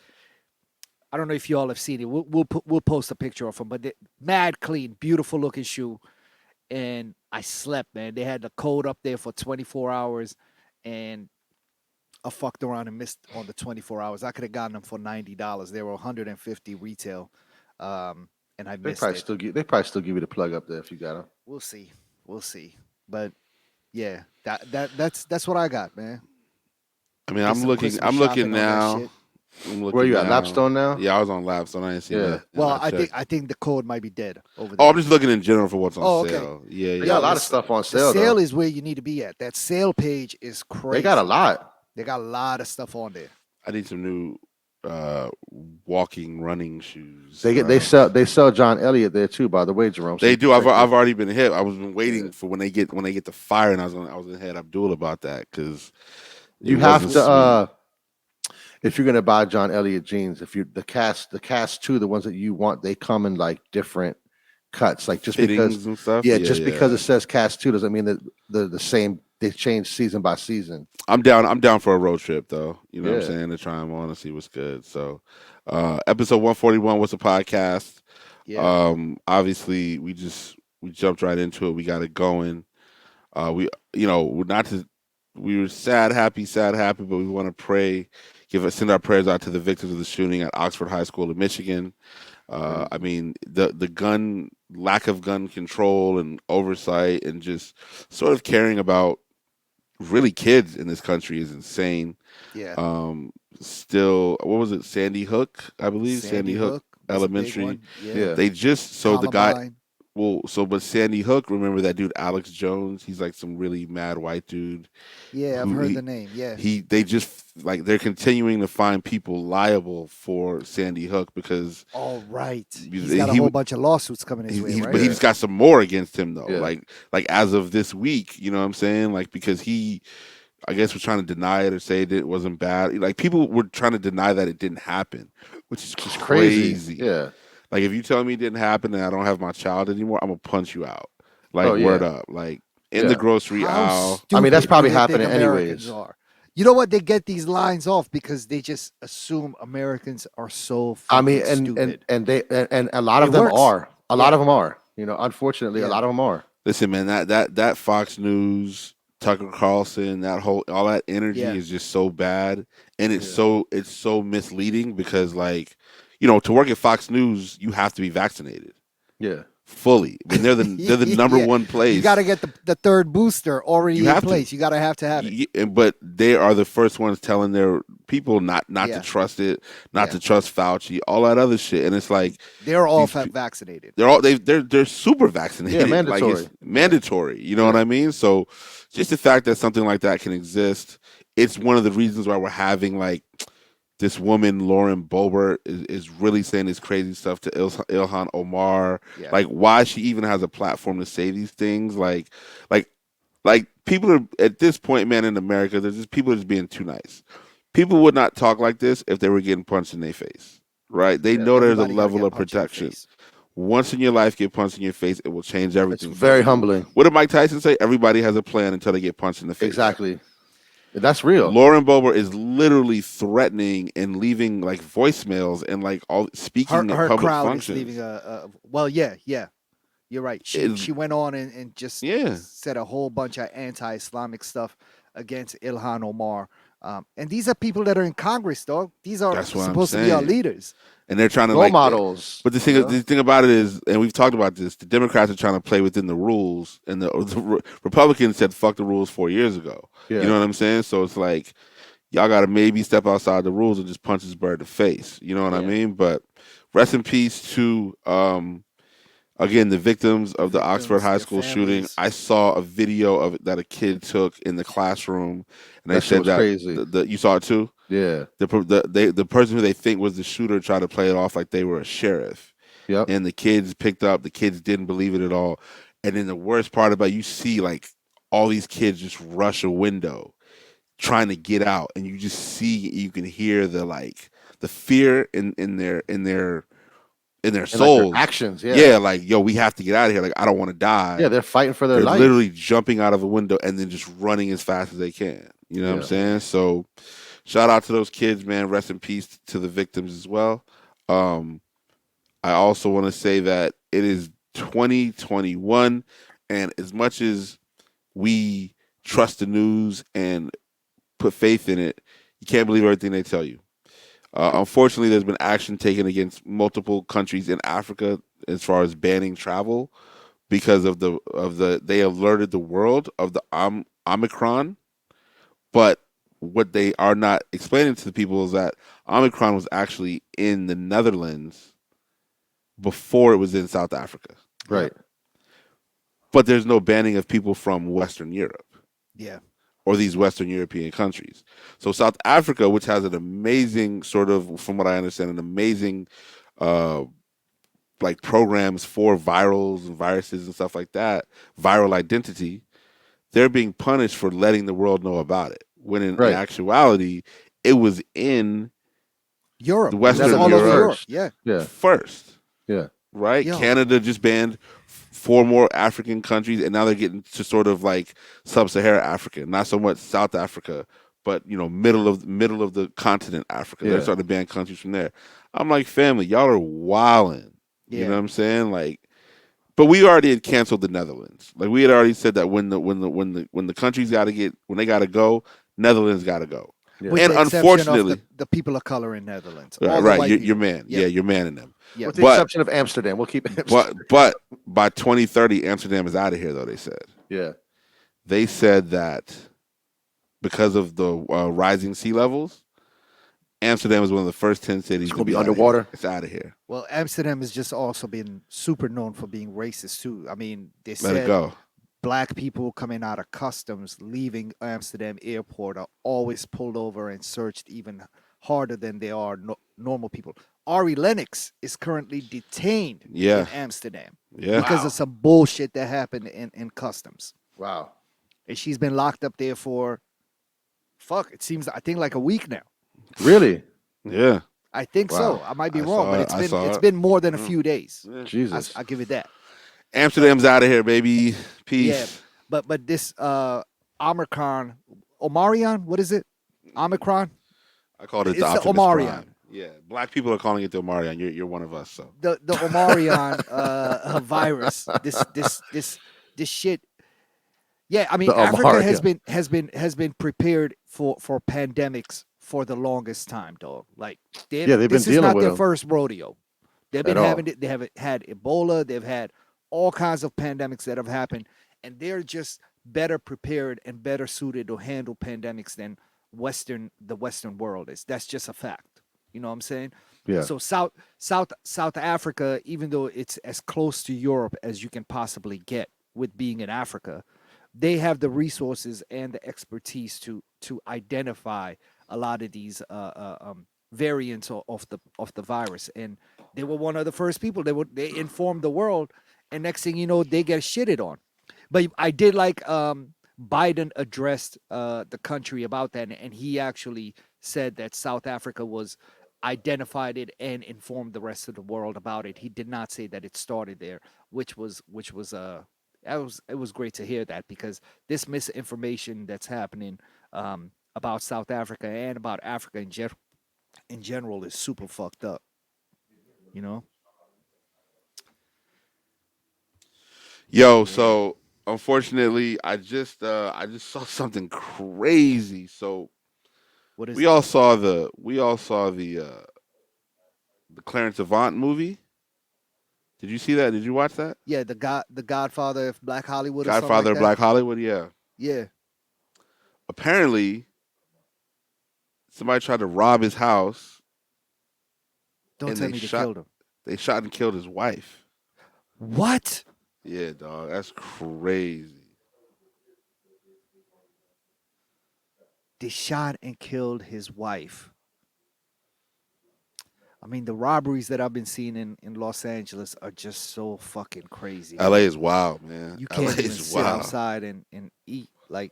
I don't know if you all have seen it. We'll post a picture of them, but they're mad clean, beautiful looking shoe. And I slept, man. They had the code up there for 24 hours, and I fucked around and missed on the 24 hours. I could have gotten them for $90. They were 150 retail, and I missed it. They probably still give you the plug up there if you got them. We'll see. We'll see. But yeah, that's what I got, man. I mean, Did I'm some looking. Christmas I'm looking shopping on that now. shit. I'm looking Where you at, now. Lapstone now? Yeah, I was on Lapstone. I didn't see Yeah. that. Well, I I think the code might be dead over Oh, there. I'm just looking in general for what's on Oh, okay. sale. Yeah, They yeah. got a lot of this- stuff on The sale. sale though. is where you need to be at. That sale page is crazy. They got a lot. They got a lot of stuff on there. I need some new running shoes. They sell John Elliott there too. By the way, Jerome. So They you do. can I've check already been hit. I was been waiting for when they get the fire, and I was gonna hit Abdul about that because You have to if you're gonna buy John Elliott jeans, if you the cast 2, the ones that you want, they come in like different cuts. Like just because and stuff. because it says cast 2 doesn't mean that the same. They change season by season. I'm down for a road trip though. You know what I'm Yeah. saying, to try them on and see what's good. So, episode 141. What's a podcast? Yeah. Obviously we jumped right into it. We got it going. We were sad, happy, but we want to pray, send our prayers out to the victims of the shooting at Oxford High School in Michigan. I mean, the lack of gun control and oversight and just sort of caring about really kids in this country is insane. Yeah. Still, what was it? Sandy Hook, I believe. Sandy Hook was a big Elementary. one. Yeah. They just the guy. Columbine. But Sandy Hook, remember that dude Alex Jones? He's like some really mad white dude. Yeah, I've who heard he- the name. Yeah. They just like they're continuing to find people liable for Sandy Hook because All right. He's he- got a he whole would- bunch of lawsuits coming his way, right? but he just got some more against him though. Yeah. Like as of this week, you know what I'm saying? Like because he I guess was trying to deny it or say that it wasn't bad. Like people were trying to deny that it didn't happen, which is It's crazy. Yeah. Like if you tell me it didn't happen and I don't have my child anymore, I'm gonna punch you out. Like Oh, yeah. word up. Like in Yeah. the grocery How aisle. I mean, that's stupid probably do they think happening Americans anyways. are? You know what? They get these lines off because they just assume Americans are so I mean, fucking stupid. and a lot of It them works. are. A lot Yeah. of them are. You know, unfortunately, a Yeah. lot of them are. Listen, man, that Fox News, Tucker Carlson, all that energy Yeah. is just so bad, and it's Yeah. so misleading because like, to work at Fox News, you have to be vaccinated Yeah. fully. I mean, they're the number Yeah. one place. You got to get the third booster already You in have to. place. You got to have it. But they are the first ones telling their people not Yeah. to trust it, not Yeah. to trust Fauci, all that other shit, and it's like They're all these pe- vaccinated. they're super vaccinated. Yeah, mandatory. Like it's mandatory. You know what I mean? So just the fact that something like that can exist, it's one of the reasons why we're having like this woman Lauren Boebert is really saying this crazy stuff to Ilhan Omar. Yeah. Like why she even has a platform to say these things. Like people are at this point, man, in America, there's just people are just being too nice. People would not talk like this if they were getting punched in their face. Right? They know there's a Everybody gotta level get of punched in the protection. face. Once in your life, get punched in your face, it will change It's everything. for very you. humbling. What did Mike Tyson say? Everybody has a plan until they get punched in the face. Exactly. That's real. Lauren Boebert is literally threatening and leaving like voicemails and like all speaking Her at public crowd functions. is leaving well, yeah. You're right. She went on and just Yeah. said a whole bunch of anti-Islamic stuff against Ilhan Omar. And these are people that are in Congress, dog. These are That's what I'm supposed to be our saying. leaders. And they're trying to Role like models. But the you thing about it is, and we've talked about this, the Democrats are trying to play within the rules, and the Republicans said fuck the rules 4 years ago. Yeah. You know what I'm saying? So it's like y'all got to maybe step outside the rules and just punch this bird in the face. You know what I Yeah. mean? But rest in peace to again the victims of the Oxford High their School shooting. families. I saw a video of it that a kid took in the classroom, and they That shit said was that crazy. you saw it too. Yeah. The person who they think was the shooter tried to play it off like they were a sheriff. Yep. And the kids picked up. The kids didn't believe it at all. And then the worst part about it, you see like all these kids just rush a window trying to get out, and you can hear the fear in their in their And like their souls. actions, Yeah, like, yo, we have to get out of here. Like, I don't want to die. Yeah, they're fighting for their They're life. literally jumping out of a window and then just running as fast as they can. You know what I'm Yeah. saying? So, shout out to those kids, man. Rest in peace to the victims as well. I also want to say that it is 2021, and as much as we trust the news and put faith in it, you can't believe everything they tell you. Unfortunately, there's been action taken against multiple countries in Africa as far as banning travel because of the they alerted the world of the Omicron, but what they are not explaining to the people is that Omicron was actually in the Netherlands before it was in South Africa. Right. But there's no banning of people from Western Europe. Yeah. Or these Western European countries. So South Africa, which has an amazing sort of, from what I understand, an amazing like programs for virals and viruses and stuff like that, viral identity, they're being punished for letting the world know about it. When in actuality, it was in Europe, the Western all over Europe Europe. Yeah. first. Yeah. Right? Yo. Canada just banned 4 more African countries, and now they're getting to sort of like sub-Saharan Africa, not so much South Africa, but middle of the continent Africa. They're starting to ban countries from there. I'm like, family, y'all are wilding. Yeah. You know what I'm saying? Like, but we already had canceled the Netherlands. Like, we had already said that when the countries when they gotta go, Netherlands gotta go. Yeah. With And the exception unfortunately, of the people of color in Netherlands. right, you're man. Yeah, you're manning them. Yeah. With the exception of Amsterdam. We'll keep Amsterdam. But by 2030, Amsterdam is out of here, though, they said. Yeah. They said that because of the rising sea levels, Amsterdam is one of the first 10 cities It's going to be outta underwater. here. It's out of here. Well, Amsterdam has just also been super known for being racist too. I mean, they Let said it go. black people coming out of customs leaving Amsterdam airport are always pulled over and searched even harder than they are normal people. Ari Lennox is currently detained in Amsterdam because of some bullshit that happened in customs. Wow. And she's been locked up there for, it seems, I think like a week now. Really? Yeah. I think so. I might be I wrong, saw but it. it's been more than a few days. Yeah. Jesus. I'll give it that. Amsterdam's out of here, baby. Peace. Yeah, but this Omicron, what is it? Omicron? I called it It's the the Optimus Omarion. Prime. Yeah, black people are calling it the Omarion. You're one of us, so. The Omarion virus. This shit. Yeah, I mean, The Africa Omarion. has been prepared for pandemics for the longest time, dog. Like, they've been this is dealing not with their them. first rodeo. They've been At all. having it. They have had Ebola. They've had all kinds of pandemics that have happened, and they're just better prepared and better suited to handle pandemics than the Western world is. That's just a fact. You know what I'm saying? Yeah. So South Africa, even though it's as close to Europe as you can possibly get with being in Africa, they have the resources and the expertise to identify a lot of these variants of the virus, and they were one of the first people. They informed the world, and next thing you know, they get shitted on. But I did like Biden addressed the country about that, and he actually said that South Africa identified it and informed the rest of the world about it. He did not say that it started there, which was it was great to hear that, because this misinformation that's happening about South Africa and about Africa in general is super fucked up. You know? Yo, so unfortunately, I just saw something crazy. So What is we all saw the Clarence Avant movie. Did you see that? Did you watch that? Yeah, the Godfather of Black Hollywood. Godfather or of something like Black Hollywood. Yeah. that? Yeah. Apparently, somebody tried to rob his house. Don't and tell me they killed him. They shot and killed his wife. What? Yeah, dog. That's crazy. They shot and killed his wife. I mean, the robberies that I've been seeing in Los Angeles are just so fucking crazy. LA is wild, man. You LA can't even is sit wild. outside and eat. Like,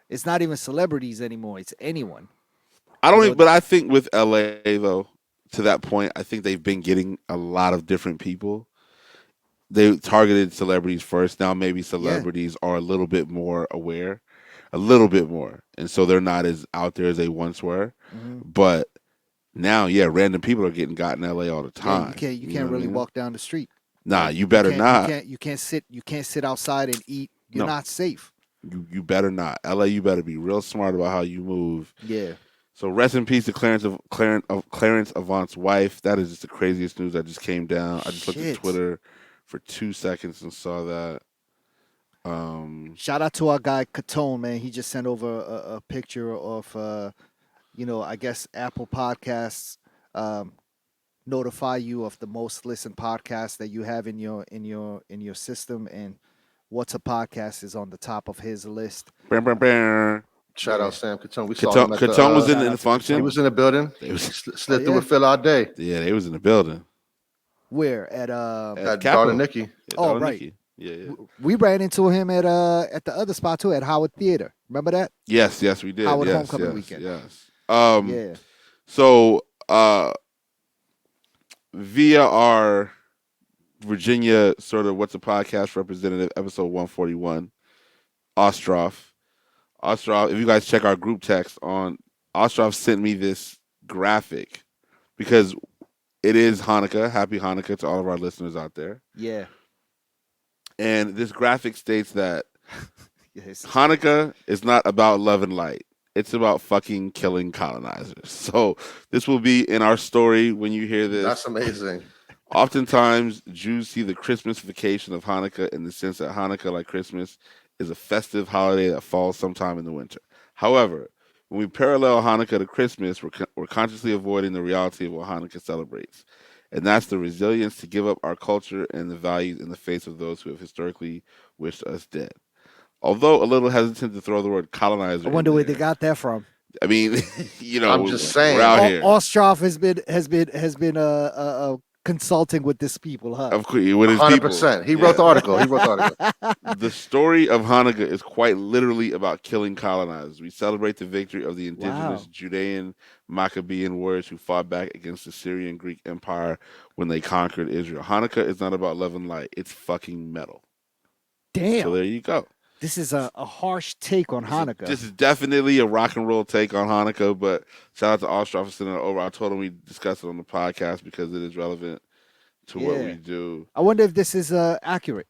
it's not even celebrities anymore. It's anyone. I don't even, but I think with LA though, to that point, I think they've been getting a lot of different people. They targeted celebrities first. Now maybe Yeah. celebrities are a little bit more aware, a little bit more, and so they're not as out there as they once were. Hmm. But now, yeah, random people are getting got in LA all the Yeah, time. you know can't what I really mean? walk down the street. Nah, Like you better not. you can't sit outside and eat. You're No, not safe. you better not. LA, you better be real smart about how you move. Yeah. So rest in peace to Clarence Avant's wife. That is just the craziest news that just came down. I just looked at Shit. Twitter for 2 seconds and saw that. Shout out to our guy Catone, man. He just sent over a picture of I guess Apple Podcasts um, notify you of the most listened podcast that you have in your system, and What's a Podcast is on the top of his list. Brr, brr, brr. Shout Yeah. out Sam Catone. We saw him at the. Catone was Shout in out the to function. He Catone. was in the building. They was, Slid through yeah? with Phil all day. yeah, they was in the building. Where at At Capo. Darla Nikki. Yeah, Oh, Darla right. Nikki. Yeah. We ran into him at the other spot too, at Howard Theater. Remember that? Yes, we did. Howard yes, Homecoming yes, weekend. Yes. Yeah. So via our Virginia sort of What's a Podcast representative, episode 141, Ostroff. If you guys check our group text on, Ostroff sent me this graphic because it is Hanukkah. Happy Hanukkah to all of our listeners out there. Yeah. And this graphic states that Yes. Hanukkah is not about love and light. It's about fucking killing colonizers. So this will be in our story when you hear this. That's amazing. Oftentimes, Jews see the Christmasification of Hanukkah in the sense that Hanukkah, like Christmas, is a festive holiday that falls sometime in the winter. However, when we parallel Hanukkah to Christmas, we're consciously avoiding the reality of what Hanukkah celebrates. And that's the resilience to give up our culture and the values in the face of those who have historically wished us dead. Although a little hesitant to throw the word colonizer I wonder in where there. they got that from. I mean, I'm just saying. we're out here. Ostroff has been consulting with these people, huh? Of course, with his people. 100%. He Yeah. wrote the article. The story of Hanukkah is quite literally about killing colonizers. We celebrate the victory of the indigenous Wow. Judean Maccabean warriors who fought back against the Syrian Greek Empire when they conquered Israel. Hanukkah is not about love and light. It's fucking metal. Damn. So there you go. This is a harsh take on Hanukkah. This is definitely a rock and roll take on Hanukkah, but shout out to Ostroff for sending it over. I told him we discussed it on the podcast because it is relevant to what we do. I wonder if this is accurate.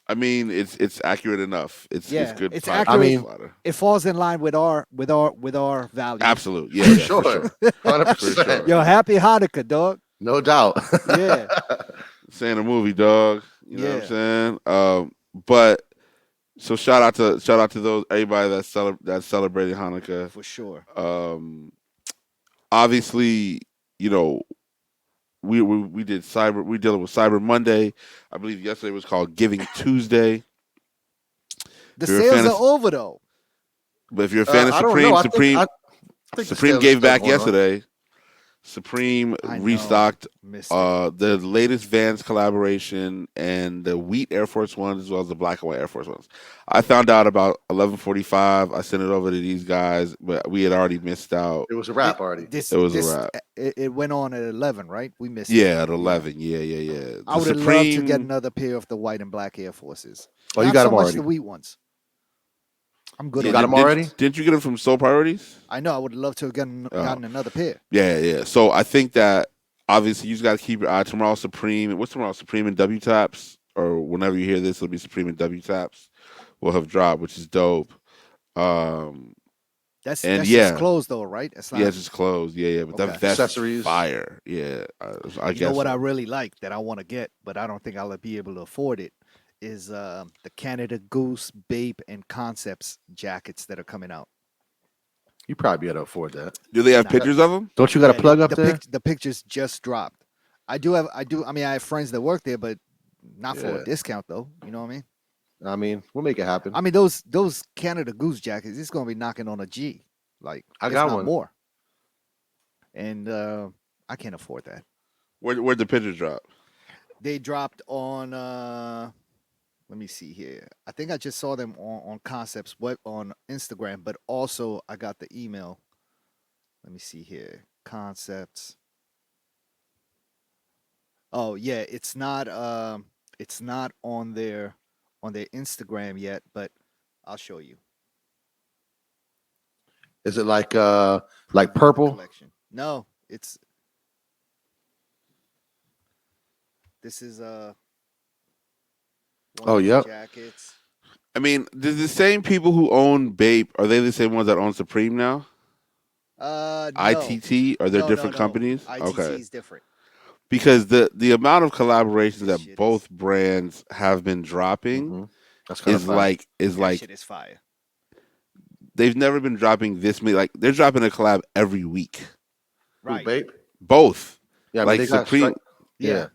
I mean, it's accurate enough. It's good. It's podcast accurate. I mean, fodder. It falls in line with our values. Absolute. Yeah, for Sure. sure. 100%. For sure. Yo, happy Hanukkah, dog. No doubt. Yeah. Saying a movie, dog. You know what Yeah. I'm saying? But so shout out to those everybody that's celebrating Hanukkah. For sure. Obviously, you know, we dealing with Cyber Monday. I believe yesterday was called Giving Tuesday. The If you're a sales fan are of- over though. But if you're a fan of I don't Supreme, know. I Supreme think the Supreme sales gave are back going on. yesterday. Supreme I know. restocked Missed it. the latest Vans collaboration and the wheat Air Force Ones as well as the black and white Air Force Ones. I found out about 11:45. I sent it over to these guys, but we had already missed out. It was a wrap already. This, It was a this, wrap. It went on at 11, right? We missed it. Yeah, at 11. Yeah. I would have loved to get another pair of the white and black Air Forces. Oh, you Not got so them much already. the wheat ones. I'm good You on got them. them already? Didn't you get them from Soul Priorities? I know. I would love to have gotten another pair. Yeah. So I think that obviously you just got to keep your eye. Tomorrow, Supreme. What's tomorrow? Supreme and W Taps, or whenever you hear this, it'll be Supreme and W Taps will have dropped, which is dope. That's And just closed though, right? It's not, Yeah, it's just closed. Yeah. But Okay. that vest Accessories. fire. Yeah, I guess. You know what so. I really like that I want to get, but I don't think I'll be able to afford it, is the Canada Goose, Bape, and Concepts jackets that are coming out. You probably be able to afford that. Do they have Nah. pictures of them? Don't you got a Yeah, plug up the there? the pictures just dropped. I mean, I have friends that work there, but not for Yeah. a discount though. You know what I mean? I mean, we'll make it happen. I mean, those Canada Goose jackets, it's gonna be knocking on a G. Like I if got not one. more. And I can't afford that. Where'd the pictures drop? They dropped on let me see here. I think I just saw them on Concepts on Instagram, but also I got the email. Let me see here. Concepts. Oh yeah, it's not on their Instagram yet, but I'll show you. Is it like Preview the purple? collection. No, this is one Oh, of the yep. jackets. I mean, the same people who own Bape are they the same ones that own Supreme now? No, ITT, are they no, no, different no. companies? ITT Okay, is different. because the amount of collaborations This that shit is both brands have been dropping Hmm. That's kind of fire. is that like shit is fire. they've never been dropping this many. Like they're dropping a collab every week. Who, Right. Bape? Both, Yeah, I mean like they got strike. Yeah. Yeah.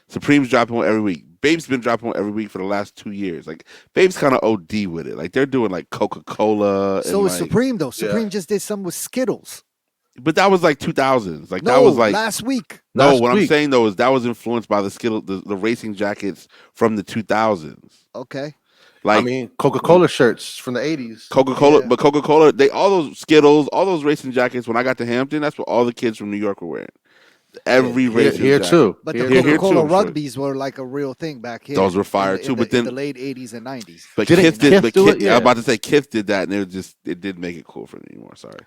Supreme's dropping one every week. Babe's been dropping one every week for the last 2 years. Like Babe's kind of OD with it. Like they're doing like Coca Cola and So is like, Supreme though. Yeah. Supreme just did some with Skittles. but that was like 2000s. Like that No, was like last week. no. Last What I'm week. saying though is that was influenced by the Skittle, the racing jackets from the 2000s. Okay. I Like mean, Coca-Cola shirts from the 80s. Coca Cola, Yeah. but Coca Cola, they all those Skittles, all those racing jackets. When I got to Hampton, that's what all the kids from New York were wearing. Every Here, racing here jacket. too. But Here the Here, too. here too, Coca-Cola I'm sure. rugbies were like a real thing back here. Those were fire in too. the, But then in the late 80s and 90s. But Didn't Kith did. Kith But do Kith, it? I was Yeah. about to say Kith did that, and it did make it cool for me more. Sorry.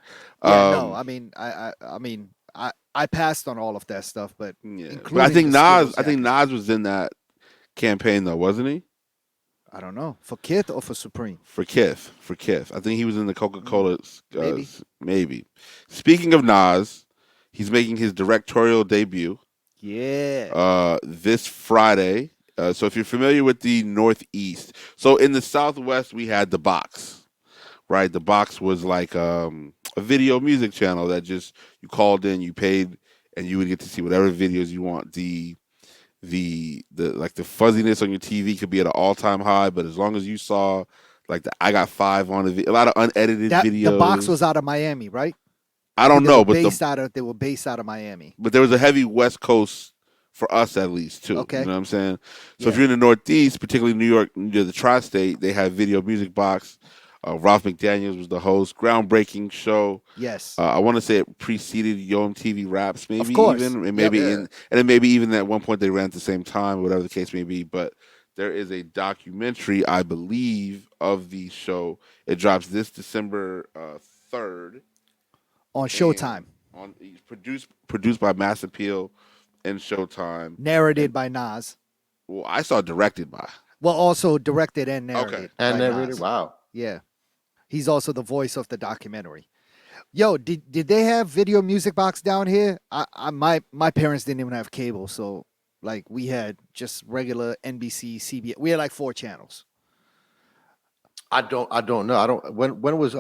Yeah, no, Um, I mean, I passed on all of that stuff, but yeah, but I including think the Nas. Skittles I think jackets. Nas was in that campaign though, wasn't he? I don't know for Kith or for Supreme. For Kith. I think he was in the Coca Cola. Maybe. Maybe. Speaking of Nas, he's making his directorial debut Yeah. this Friday. So if you're familiar with the Northeast, so in the Southwest we had the Box, right? The Box was like a video music channel that just you called in, you paid, and you would get to see whatever videos you want. The like the fuzziness on your TV could be at an all time high, but as long as you saw like the I got five on a lot of unedited That videos. the box was out of Miami, right? I don't know, but They were based out of Miami. but there was a heavy West Coast for us at least too. Okay. You know what I'm saying? So if Yeah. you're in the Northeast, particularly New York, near the tri-state, they have Video Music Box. Ralph McDaniels was the host. Groundbreaking show. Yes. I want to say it preceded Yo MTV Raps, maybe course. even, and Yep. maybe Yeah. and then maybe even at one point they ran at the same time, whatever the case may be. But there is a documentary, I believe, of the show. It drops this December 3rd On Showtime. on produced by Mass Appeal and Showtime. Narrated by Nas. Well, I saw directed by. Well, also directed and narrated. Okay. And by narrated. Nas. Wow. Yeah. He's also the voice of the documentary. Yo, did they have Video Music Box down here? My parents didn't even have cable, so like we had just regular NBC, CBS. We had like 4 channels. I don't know. I don't. When was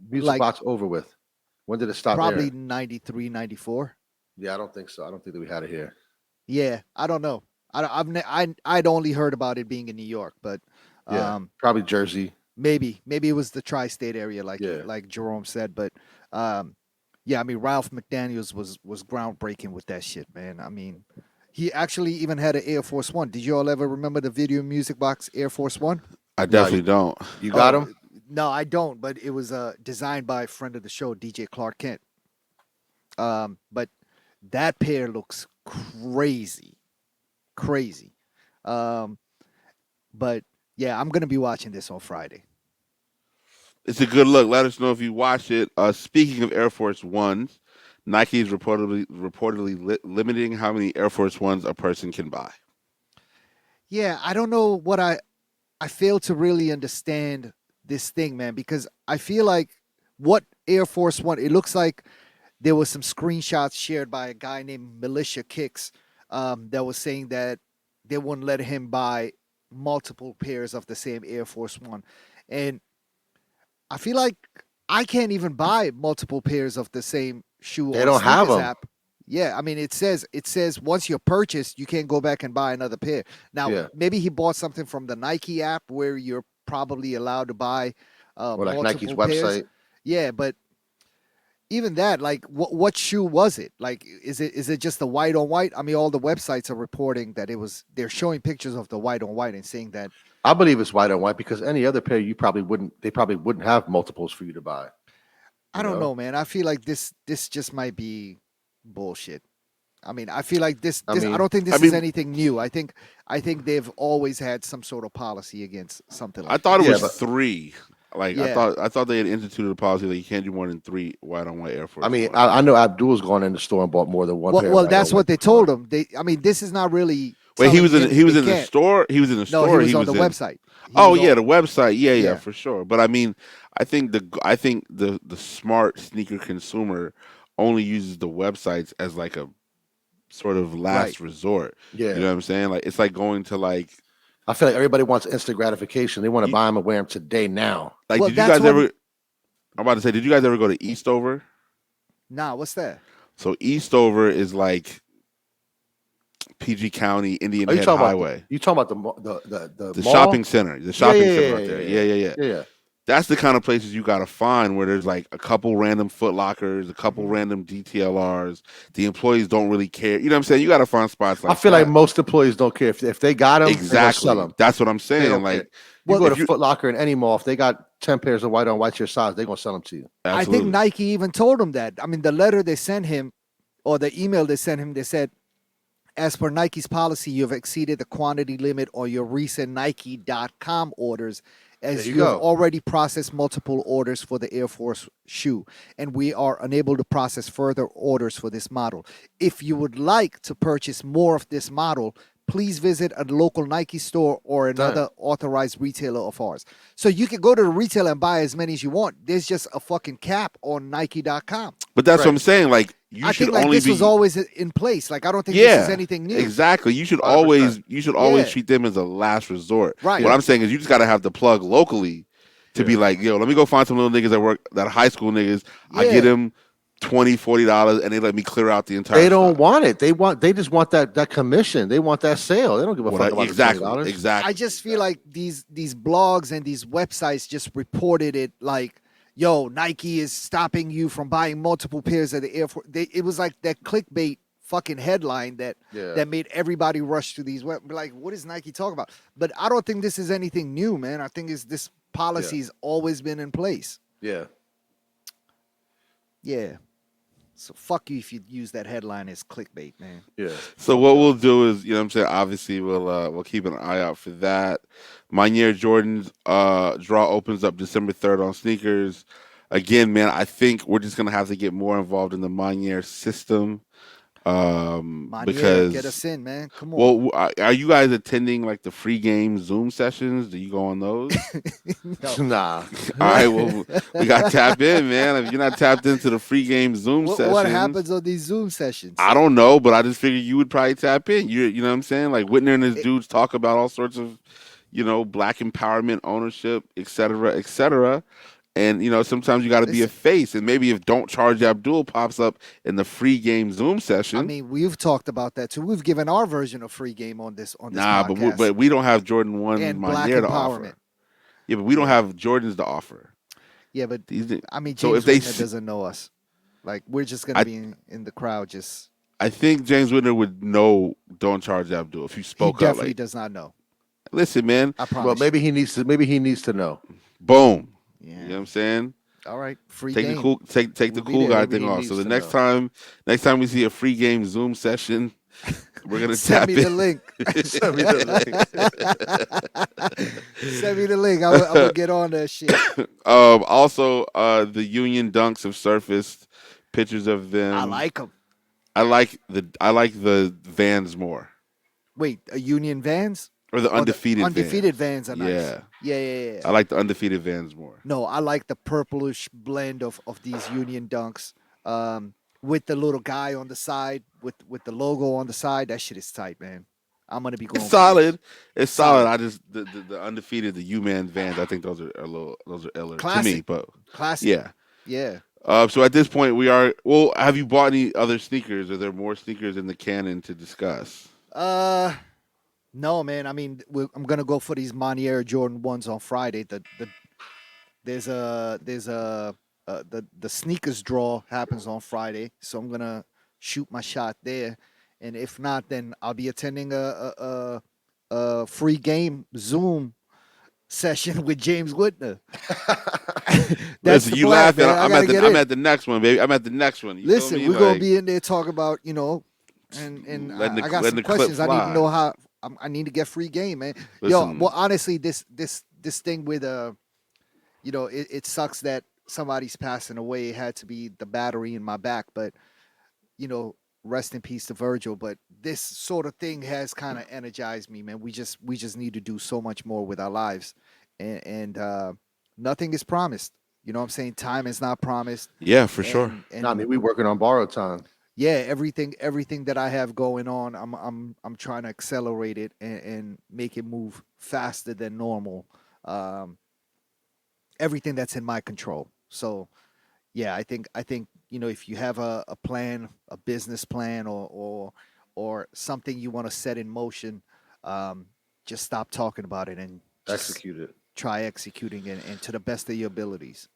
Music Like- Box over with? When did it stop? Probably airing? 93, 94. Yeah, I don't think so. I don't think that we had it here. Yeah, I don't know. I'd only heard about it being in New York, but Yeah, probably Jersey. maybe it was the tri-state area, like Yeah. like Jerome said. But yeah, I mean Ralph McDaniels was groundbreaking with that shit, man. I mean, he actually even had an Air Force One. Did you all ever remember the Video Music Box Air Force One? I definitely don't. You got Oh, him? No, I don't. But it was designed by a friend of the show, DJ Clark Kent. But that pair looks crazy. But yeah, I'm gonna be watching this on Friday. It's a good look. Let us know if you watch it. Speaking of Air Force Ones, Nike is reportedly limiting how many Air Force Ones a person can buy. Yeah, I don't know what I fail to really understand this thing, man, because I feel like what Air Force One, it looks like there was some screenshots shared by a guy named Militia Kicks that was saying that they wouldn't let him buy multiple pairs of the same Air Force One. And I feel like I can't even buy multiple pairs of the same shoe. They on don't have Sneakers 'em. app. Yeah, I mean it says once you're purchased, you can't go back and buy another pair. Now Yeah. maybe he bought something from the Nike app where you're probably allowed to buy Or like multiple Nike's pairs. website. Yeah, but even that, like, what shoe was it? Like, is it just the white on white? I mean, all the websites are reporting that they're showing pictures of the white on white and saying that. I believe it's white on white because any other pair they probably wouldn't have multiples for you to buy. I don't know, man. I feel like this just might be bullshit. I mean, I feel like this. I mean- I don't think this I is mean- anything new. I think they've always had some sort of policy against something like I thought it Yeah, was but- 3. Like Yeah. I thought they had instituted a policy that you can't do more than 3 white on white Air Force. I mean, Ones. I know Abdul's gone in the store and bought more than one Well, pair. well, of that's white what they before. told him. I mean, this is not really. Wait, he was telling in him he was they in the can't. store. He was in the No, store. he was on the in- website. He Oh was yeah, on- the website. Yeah, Yeah. for sure. But I mean, I think the smart sneaker consumer only uses the websites as like a sort of last resort. Yeah. You know what I'm saying? Like it's like going to like I feel like everybody wants instant gratification. They want to You- buy them and wear them today now. Well, did you that's guys what- ever I'm about to say, did you guys ever go to Eastover? Nah, what's that? So Eastover is like PG County, Indian Are you Head talking Highway. about you talking about the The mall? shopping center. The shopping yeah, center yeah, out there. yeah, Yeah. Yeah. That's the kind of places you gotta find where there's like a couple random Foot Lockers, a couple random DTLRs. The employees don't really care. You know what I'm saying? You gotta find spots like I feel that. like most employees don't care if they got them. Exactly. Sell them. That's what I'm They saying. don't Like care. You go if to you- Foot Locker in any mall. If they got 10 pairs of white on white your size, they're gonna sell them to you. I absolutely. think Nike even told him that. I mean, the letter they sent him, or the email they sent him, they said, as per Nike's policy, you have exceeded the quantity limit on your recent Nike.com orders, as There you you have go. already processed multiple orders for the Air Force shoe, and we are unable to process further orders for this model. If you would like to purchase more of this model, please visit a local Nike store or another authorized retailer of ours. So you can go to the retailer and buy as many as you want. There's just a fucking cap on Nike.com. But that's what Right. I'm saying. Like you I should think like only this be was always in place. Like I don't think this is anything new. Exactly. You should 100%. always Yeah. treat them as a last resort. Right. What I'm saying is you just gotta have the plug locally to be like, yo, let me go find some little niggas that work that high school niggas. I Yeah. get them $20-$40 and they let me clear out the entire They don't stock. want it. They just want that commission. They want that sale. They don't give a What fuck I- about exactly. the $20. Exactly. I just feel like these blogs and these websites just reported it like, yo, Nike is stopping you from buying multiple pairs of the Air Force. It was like that clickbait fucking headline that made everybody rush to these web. Like, what is Nike talking about? But I don't think this is anything new, man. I think this policy's always been in place. Yeah. Yeah. So fuck you if you use that headline as clickbait, man. Yeah. So what we'll do is, you know what I'm saying, obviously we'll keep an eye out for that. Maniere Jordan's draw opens up December 3rd on sneakers. Again, man, I think we're just gonna have to get more involved in the Maniere system. Maniere, Because get us in, man. Come on. well, are you guys attending like the free game Zoom sessions? Do you go on those? Nah. All right, well, we got to tap in, man. If you're not tapped into the free game Zoom sessions, What happens on these Zoom sessions? I don't know, but I just figured you would probably tap in. You know what I'm saying? Like Whitner and his dudes talk about all sorts of, black empowerment, ownership, et cetera, et cetera. And sometimes you got to be a face, and maybe if "Don't Charge Abdul" pops up in the free game Zoom session. I mean, we've talked about that too. We've given our version of free game on this nah, podcast. but we don't have Jordan 1 and black Maniere to empowerment. offer. Yeah, but we don't have Jordans to offer. Yeah, but I mean, So James if they Whitner see- doesn't know us. Like we're just gonna be in the crowd. Just I think James Whitner would know "Don't Charge Abdul" if you he spoke up. definitely Like, does not know. listen, man, I promise. Well, maybe he needs to know. boom. You. You know what I'm saying? All right, free Take game. the cool, take the We'll be cool there. guy Maybe thing he off. needs So the to next time we see a free game Zoom session, we're gonna Send tap me the in. link. Send me the link. Send me the link. I'm gonna get on that shit. Also, the Union Dunks have surfaced pictures of them. I like them. I like the Vans more, Wait, a Union Vans? or the Or the undefeated. undefeated Vans are nice. Yeah. Yeah. I like the undefeated Vans more. No, I like the purplish blend of these Union Dunks, with the little guy on the side, with the logo on the side. That shit is tight, man. I'm gonna be going. It's for solid. these. It's solid. I just the undefeated, the U-Man Vans. I think those are iller to me. Classic. But Classic. yeah. Yeah. So at this point, we are. Well, have you bought any other sneakers? Are there more sneakers in the canon to discuss? No, man. I mean, I'm gonna go for these Maniere Jordan 1s on Friday. There's a the sneakers draw happens on Friday, so I'm gonna shoot my shot there. And if not, then I'll be attending a free game Zoom session with James Whitner. That's Listen, the you plan, laughing. man. I I'm gotta at the get I'm in. at the next one, baby. I'm at the next one. You feel Listen, me? we're gonna Like, be in there talking about and letting I got letting some the clip questions. I need to know fly. how. I need to get free game, man. Yo, Listen, well, honestly, this thing with it sucks that somebody's passing away. It had to be the battery in my back, but you know, rest in peace to Virgil. But this sort of thing has kind of energized me, man. We just need to do so much more with our lives, and nothing is promised. You know what I'm saying? Time is not promised, yeah, for sure. No, I and mean, we working on borrowed time. yeah, everything that I have going on, I'm trying to accelerate it and make it move faster than normal. Um, everything that's in my control. So yeah, I think if you have a plan, a business plan, or something you want to set in motion, um, just stop talking about it and just Execute it. try executing it and to the best of your abilities.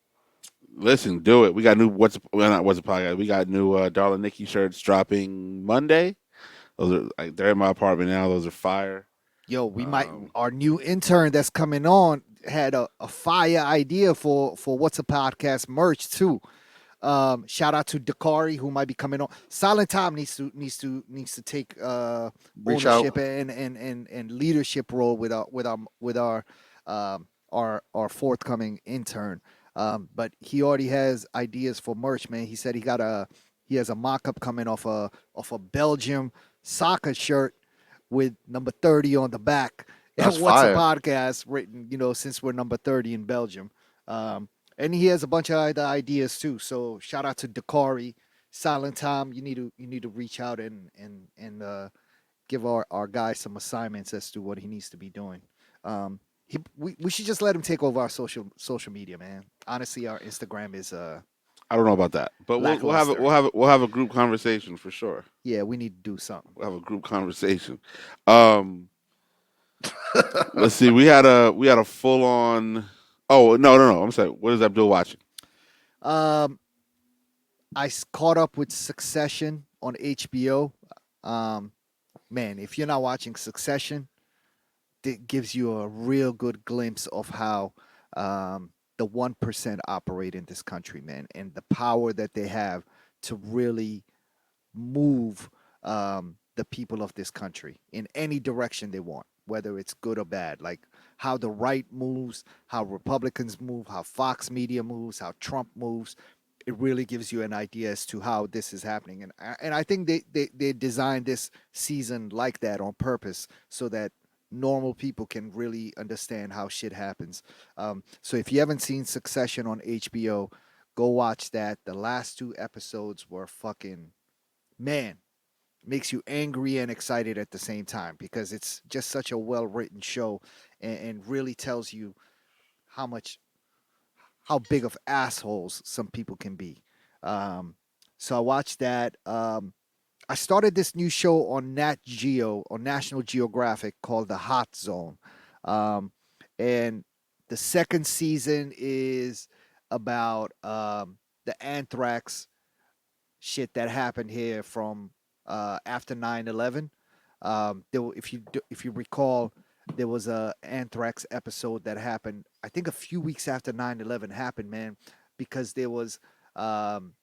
Listen, do it. We got new not what's a podcast. We got new Darla Nikki shirts dropping Monday. Those are like they're in my apartment now. Those are fire. Yo, we might Um, our new intern that's coming on had a fire idea for what's a podcast merch too. Shout out to Dakari who might be coming on. Silent Time needs to take Reach out. ownership and leadership role with our our forthcoming intern. But he already has ideas for merch, man. He said he has a mock up coming off a Belgium soccer shirt with number 30 on the back. That's And what's a fire. podcast written, since we're number 30 in Belgium. And he has a bunch of other ideas too. So shout out to Dakari, Silent Time. You need to reach out and give our guy some assignments as to what he needs to be doing. We should just let him take over our social media, man. Honestly, our Instagram is I don't know about that, but lackluster. we'll have a group conversation for sure. Yeah, we need to do something. We'll have a group conversation. Um, let's see. We had a full on. Oh no! I'm sorry. What is Abdul watching? Um, caught up with Succession on HBO. Um, Man, if you're not watching Succession, it gives you a real good glimpse of how the 1% operate in this country, man, and the power that they have to really move the people of this country in any direction they want, whether it's good or bad. Like how the right moves, how Republicans move, how Fox Media moves, how Trump moves. It really gives you an idea as to how this is happening, and I think they designed this season like that on purpose so that normal people can really understand how shit happens. So if you haven't seen Succession on HBO, go watch that. The last two episodes were fucking, man, makes you angry and excited at the same time because it's just such a well written show and really tells you how much how big of assholes some people can be. Um, so I watched that. I started this new show on Nat Geo on National Geographic called The Hot Zone, um, and the second season is about the anthrax shit that happened here from after 9/11. If you recall, there was a anthrax episode that happened. I think a few weeks after 9/11 happened, man, because um,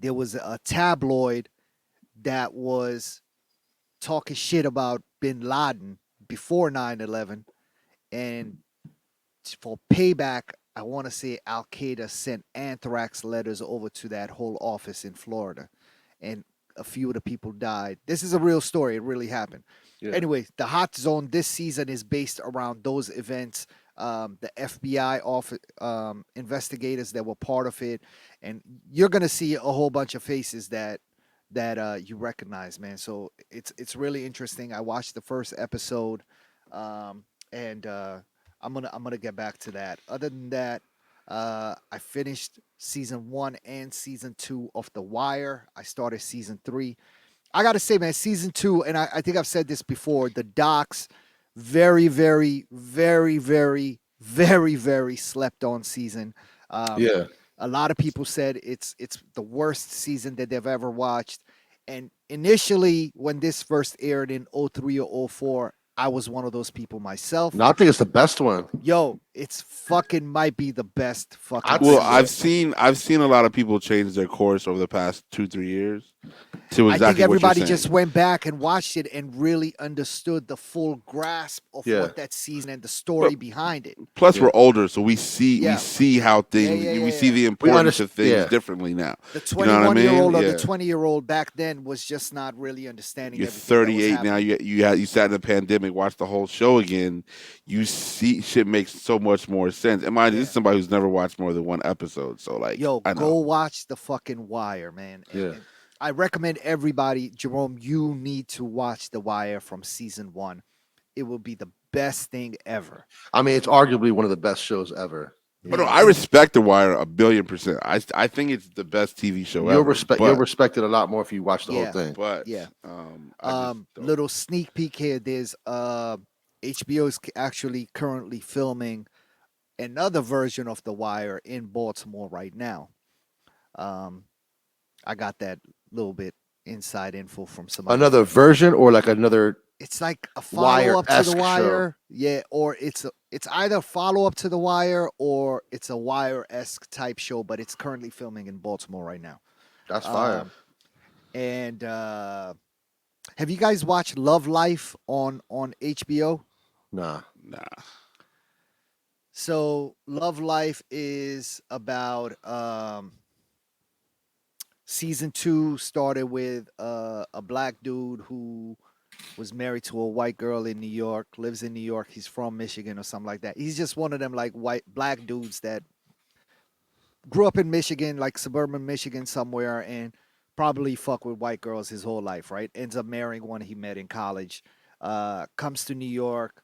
there was a tabloid that was talking shit about Bin Laden before 9/11, and for payback, I want to say Al Qaeda sent anthrax letters over to that whole office in Florida, and a few of the people died. This is a real story; it really happened. Yeah. Anyway, the Hot Zone this season is based around those events. The FBI investigators that were part of it, and you're gonna see a whole bunch of faces that you recognize, man. So it's really interesting. I watched the first episode, and I'm gonna get back to that. Other than that, I finished season 1 and season 2 of The Wire. I started season 3. I gotta say, man, season 2, and I think I've said this before. The docs, very, very, very, very, very, very slept on season. Um, Yeah. a lot of people said it's the worst season that they've ever watched. And initially, when this first aired in '03 or '04, I was one of those people myself. No, I think it's the best one. Yo, it's fucking might be the best fucking I Well, think season. so. I've seen a lot of people change their course over the past 2-3 years. to I think exactly what you're everybody saying. just went back and watched it and really understood the full grasp of Yeah. what that season and the story behind it. Plus, Yeah. we're older, so we see how things. yeah, We see yeah. the importance underst- of things yeah. differently now. The You know what I 21-year-old mean? or Yeah. the 20-year-old back then was just not really understanding You're everything that was 38 now. happening. You sat in a pandemic, watched the whole show again. You see, shit makes so much more sense. And mind you, this is Yeah. somebody who's never watched more than one episode. So like, Yo, I go know. watch the fucking Wire, man. Yeah. And I recommend everybody, Jerome, you need to watch The Wire from season 1. It will be the best thing ever. I mean, it's arguably one of the best shows ever. But no, Yeah, I and respect The Wire 1,000,000,000%. I think it's the best TV show ever. You'll respect it a lot more if you watch the whole Yeah. thing. But Yeah. I just don't. Little sneak peek here. There's HBO is actually currently filming another version of The Wire in Baltimore right now. I got that little bit inside info from somebody. Another version or like another It's like a follow up to Wire-esque The Wire. Yeah, or it's either a follow up to The Wire or it's a Wire esque type show, but it's currently filming in Baltimore right now. that's fire. And have you guys watched Love Life on HBO? Nah. So Love Life is about season 2 started with a black dude who was married to a white girl in New York, lives in New York. He's from Michigan or something like that. He's just one of them like black dudes that grew up in Michigan, like suburban Michigan somewhere, and probably fuck with white girls his whole life, right? Ends up marrying one he met in college. Comes to New York,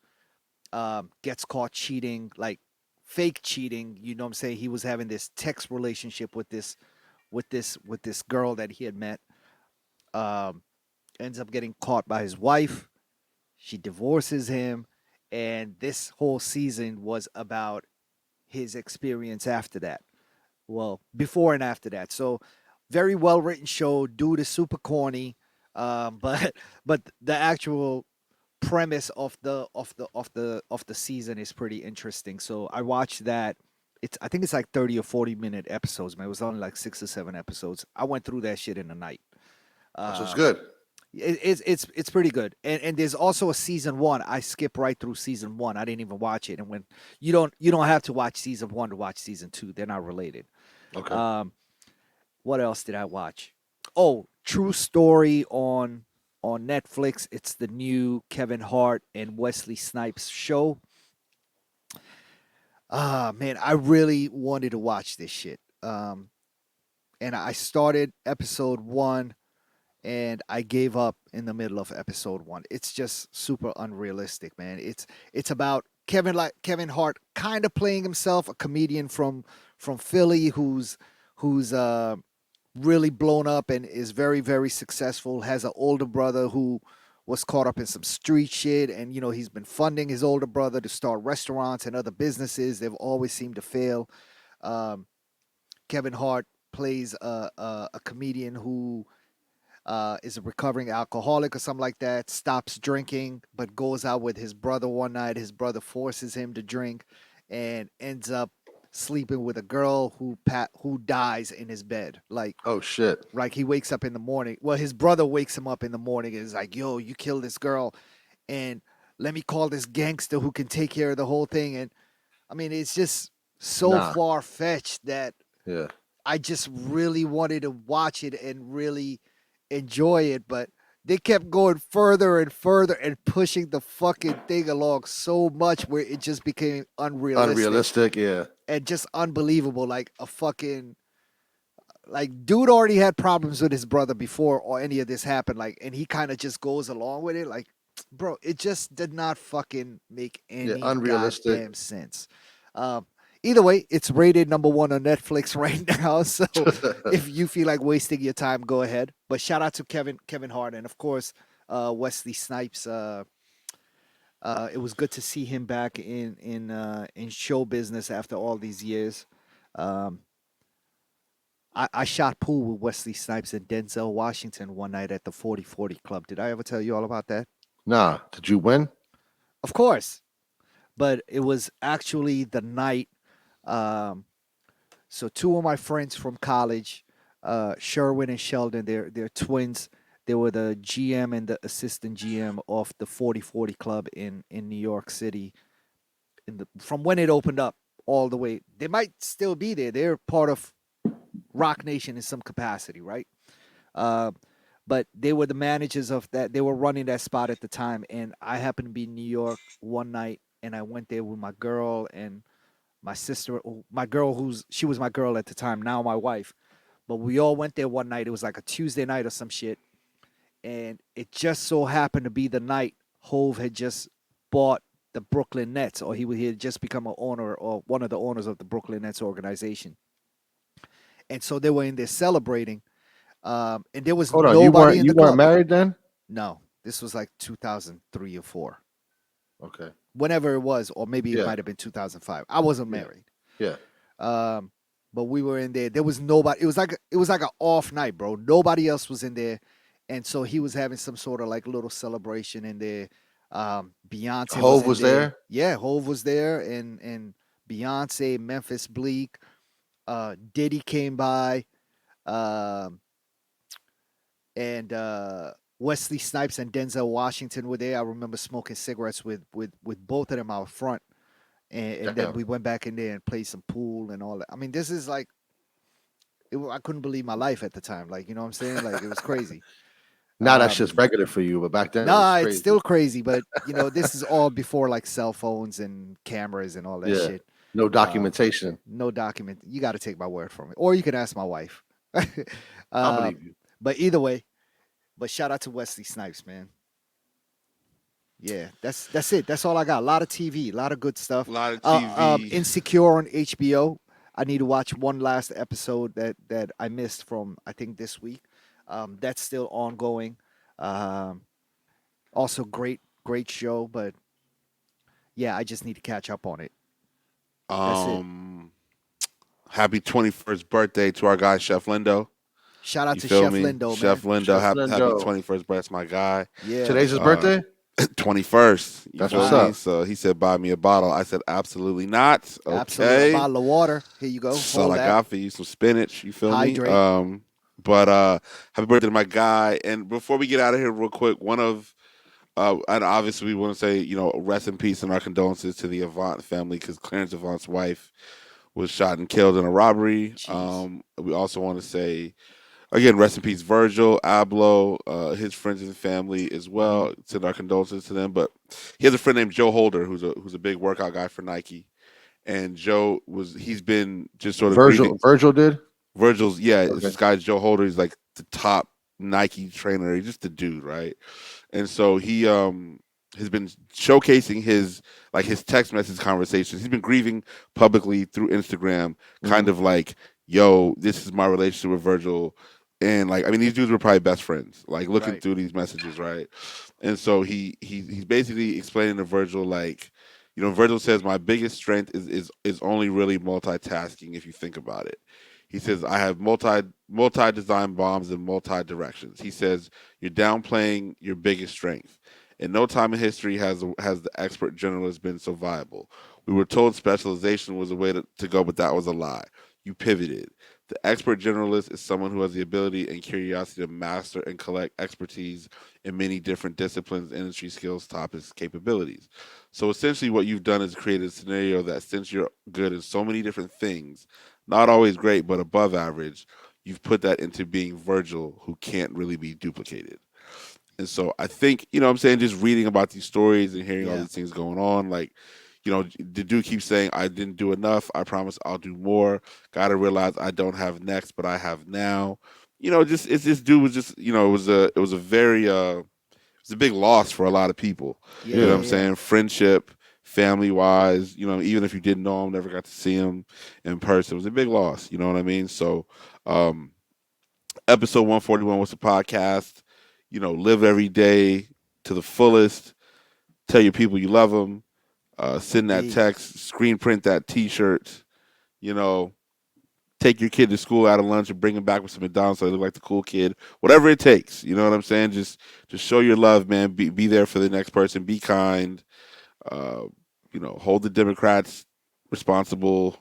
gets caught cheating, like fake cheating. You know what I'm saying? He was having this text relationship with this girl that he had met. Ends up getting caught by his wife. She divorces him, and this whole season was about his experience after that. Well, before and after that. So, very well written show. Dude is super corny, but the actual premise of the season is pretty interesting. So I watched that. I think it's like 30 or 40-minute episodes, man. It was only like 6 or 7 episodes. I went through that shit in a night. So it's good. It's pretty good. And there's also a season 1. I skipped right through season 1. I didn't even watch it. And when you don't have to watch season 1 to watch season 2. They're not related. Okay. What else did I watch? Oh, True Story on Netflix. It's the new Kevin Hart and Wesley Snipes show. Man, I really wanted to watch this shit. And I started episode 1 and I gave up in the middle of episode 1. It's just super unrealistic, man. It's about Kevin Hart kind of playing himself, a comedian from Philly who's really blown up and is very, very successful, has an older brother who was caught up in some street shit, and he's been funding his older brother to start restaurants and other businesses. They've always seemed to fail. Kevin Hart plays a comedian who is a recovering alcoholic or something like that, stops drinking, but goes out with his brother one night. His brother forces him to drink and ends up sleeping with a girl who dies in his bed. Like, oh shit. Like he wakes up in the morning. Well, his brother wakes him up in the morning and is like, yo, you killed this girl and let me call this gangster who can take care of the whole thing. And I mean, it's just so far-fetched that I just really wanted to watch it and really enjoy it, but they kept going further and further and pushing the fucking thing along so much where it just became unrealistic. Yeah. And just unbelievable. Like a fucking dude already had problems with his brother before or any of this happened. Like, and he kind of just goes along with it. Like, bro, it just did not fucking make any unrealistic goddamn sense. Either way, it's rated number 1 on Netflix right now. So if you feel like wasting your time, go ahead. But shout out to Kevin Hart and of course Wesley Snipes. It was good to see him back in show business after all these years. I shot pool with Wesley Snipes and Denzel Washington one night at the 40/40 Club. Did I ever tell you all about that? Nah. Did you win? Of course. But it was actually the night. So 2 of my friends from college Sherwin and Sheldon. They're twins. They were the GM and the assistant GM of the 4040 Club in New York City. From when it opened up all the way, they might still be there. They're part of Rock Nation in some capacity, right? Uh, but they were the managers of that. They were running that spot at the time, and I happened to be in New York one night, and I went there with my girl and my sister, my girl she was my girl at the time, now my wife. But we all went there one night. It was like a Tuesday night or some shit, and it just so happened to be the night Hove had just bought the Brooklyn Nets, or he had just become an owner or one of the owners of the Brooklyn Nets organization. And so they were in there celebrating, and there was Hold on, nobody in you the weren't club. married then? No, this was like 2003 or four, Okay. whenever it was, or maybe it Yeah. might have been 2005. I wasn't Yeah. married. Yeah. But we were in there. There was nobody. It was like an off night, bro. Nobody else was in there, and so he was having some sort of like little celebration in there. Beyonce was Hove in was there. there? Yeah, Hove was there, and Beyonce, Memphis Bleak, Diddy came by, um, and Wesley Snipes and Denzel Washington were there. I remember smoking cigarettes with both of them out front, and then Damn. we went back in there and played some pool and all that. I mean, this is like I couldn't believe my life at the time. Like, you know what I'm saying? Like, it was crazy. Now that's Um, just regular for you, but back then it was nah, it's crazy. still crazy, but this is all before like cell phones and cameras and all that Yeah. shit. No documentation. No document. You got to take my word from it, or you can ask my wife. I'll believe you. But either way, but shout out to Wesley Snipes, man. Yeah, that's it. That's all I got. A lot of TV, a lot of good stuff. A lot of TV. Insecure on HBO. I need to watch one last episode that I missed from I think this week. That's still ongoing. Um, Also great show, but yeah, I just need to catch up on it. That's it. Um, Happy 21st birthday to our guy Chef Lindo. Shout out You to feel Chef me? Lindo, Chef man. Lindo, Chef happy Lindo. 21st birthday. That's my guy. Yeah, Today's his Uh, birthday? 21st. You That's feel what's me? up. So he said, buy me a bottle. I said, absolutely not. absolutely. A Okay. bottle of water. Here you go. That's all Hold I that. got for you. Some spinach. You feel me? Hydrate. But happy birthday to my guy. And before we get out of here, real quick, and obviously we want to say, rest in peace and our condolences to the Avant family because Clarence Avant's wife was shot and killed in a robbery. Jeez. We also want to say, again, rest in peace, Virgil Abloh, his friends and family as Mhm. well. Send our condolences to them. But he has a friend named Joe Holder, who's a big workout guy for Nike, and he's been just sort of grieving. Virgil did? Virgil's, yeah, it's Okay. this guy Joe Holder. He's like the top Nike trainer. He's just a dude, right? And so he has been showcasing his text message conversations. He's been grieving publicly through Instagram, kind Mhm. of like, yo, this is my relationship with Virgil. And like, I mean, these dudes were probably best friends. Like looking Right. through these messages, right? And so he's basically explaining to Virgil like, Virgil says my biggest strength is only really multitasking if you think about it. He says I have multi design bombs in multi directions. He says you're downplaying your biggest strength. In no time in history has the expert generalist been so viable. We were told specialization was a way to go, but that was a lie. You pivoted. The expert generalist is someone who has the ability and curiosity to master and collect expertise in many different disciplines, industry skills, topics, capabilities. So essentially, what you've done is created a scenario that since you're good in so many different things, not always great, but above average, you've put that into being Virgil, who can't really be duplicated. And so I think, what I'm saying, just reading about these stories and hearing all Yeah. these things going on, like, the dude keeps saying, I didn't do enough. I promise I'll do more. Gotta realize I don't have next, but I have now. Just it's this dude was just, it was a very it's a big loss for a lot of people. Yeah, You know Yeah. what yeah, I'm yeah. saying? Friendship, family wise, even if you didn't know him, never got to see him in person, it was a big loss. You know what I mean? So, um, episode 141 was the podcast. Live every day to the fullest. Tell your people you love them. Send that Indeed. text, screen print that T-shirt. You know, take your kid to school out of lunch and bring him back with some McDonald's so they look like the cool kid. Whatever it takes. You know what I'm saying? Just show your love, man. Be there for the next person. Be kind. Uh, hold the Democrats responsible.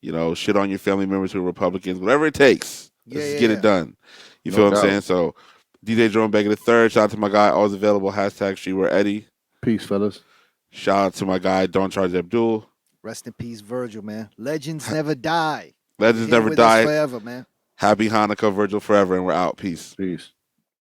Shit on your family members who are Republicans. Whatever it takes. Yeah, Let's just yeah, get yeah. it done. You No feel what I'm doubt. saying? So DJ Jerome Baker the third. Shout out to my guy, always available. Hashtag Streetwear Eddie. Peace, fellas. Shout out to my guy, Don't Charge Abdul. Rest in peace, Virgil, man. Legends never die. Legends Here never with us die. forever, man. Happy Hanukkah, Virgil forever, and we're out. Peace. Peace.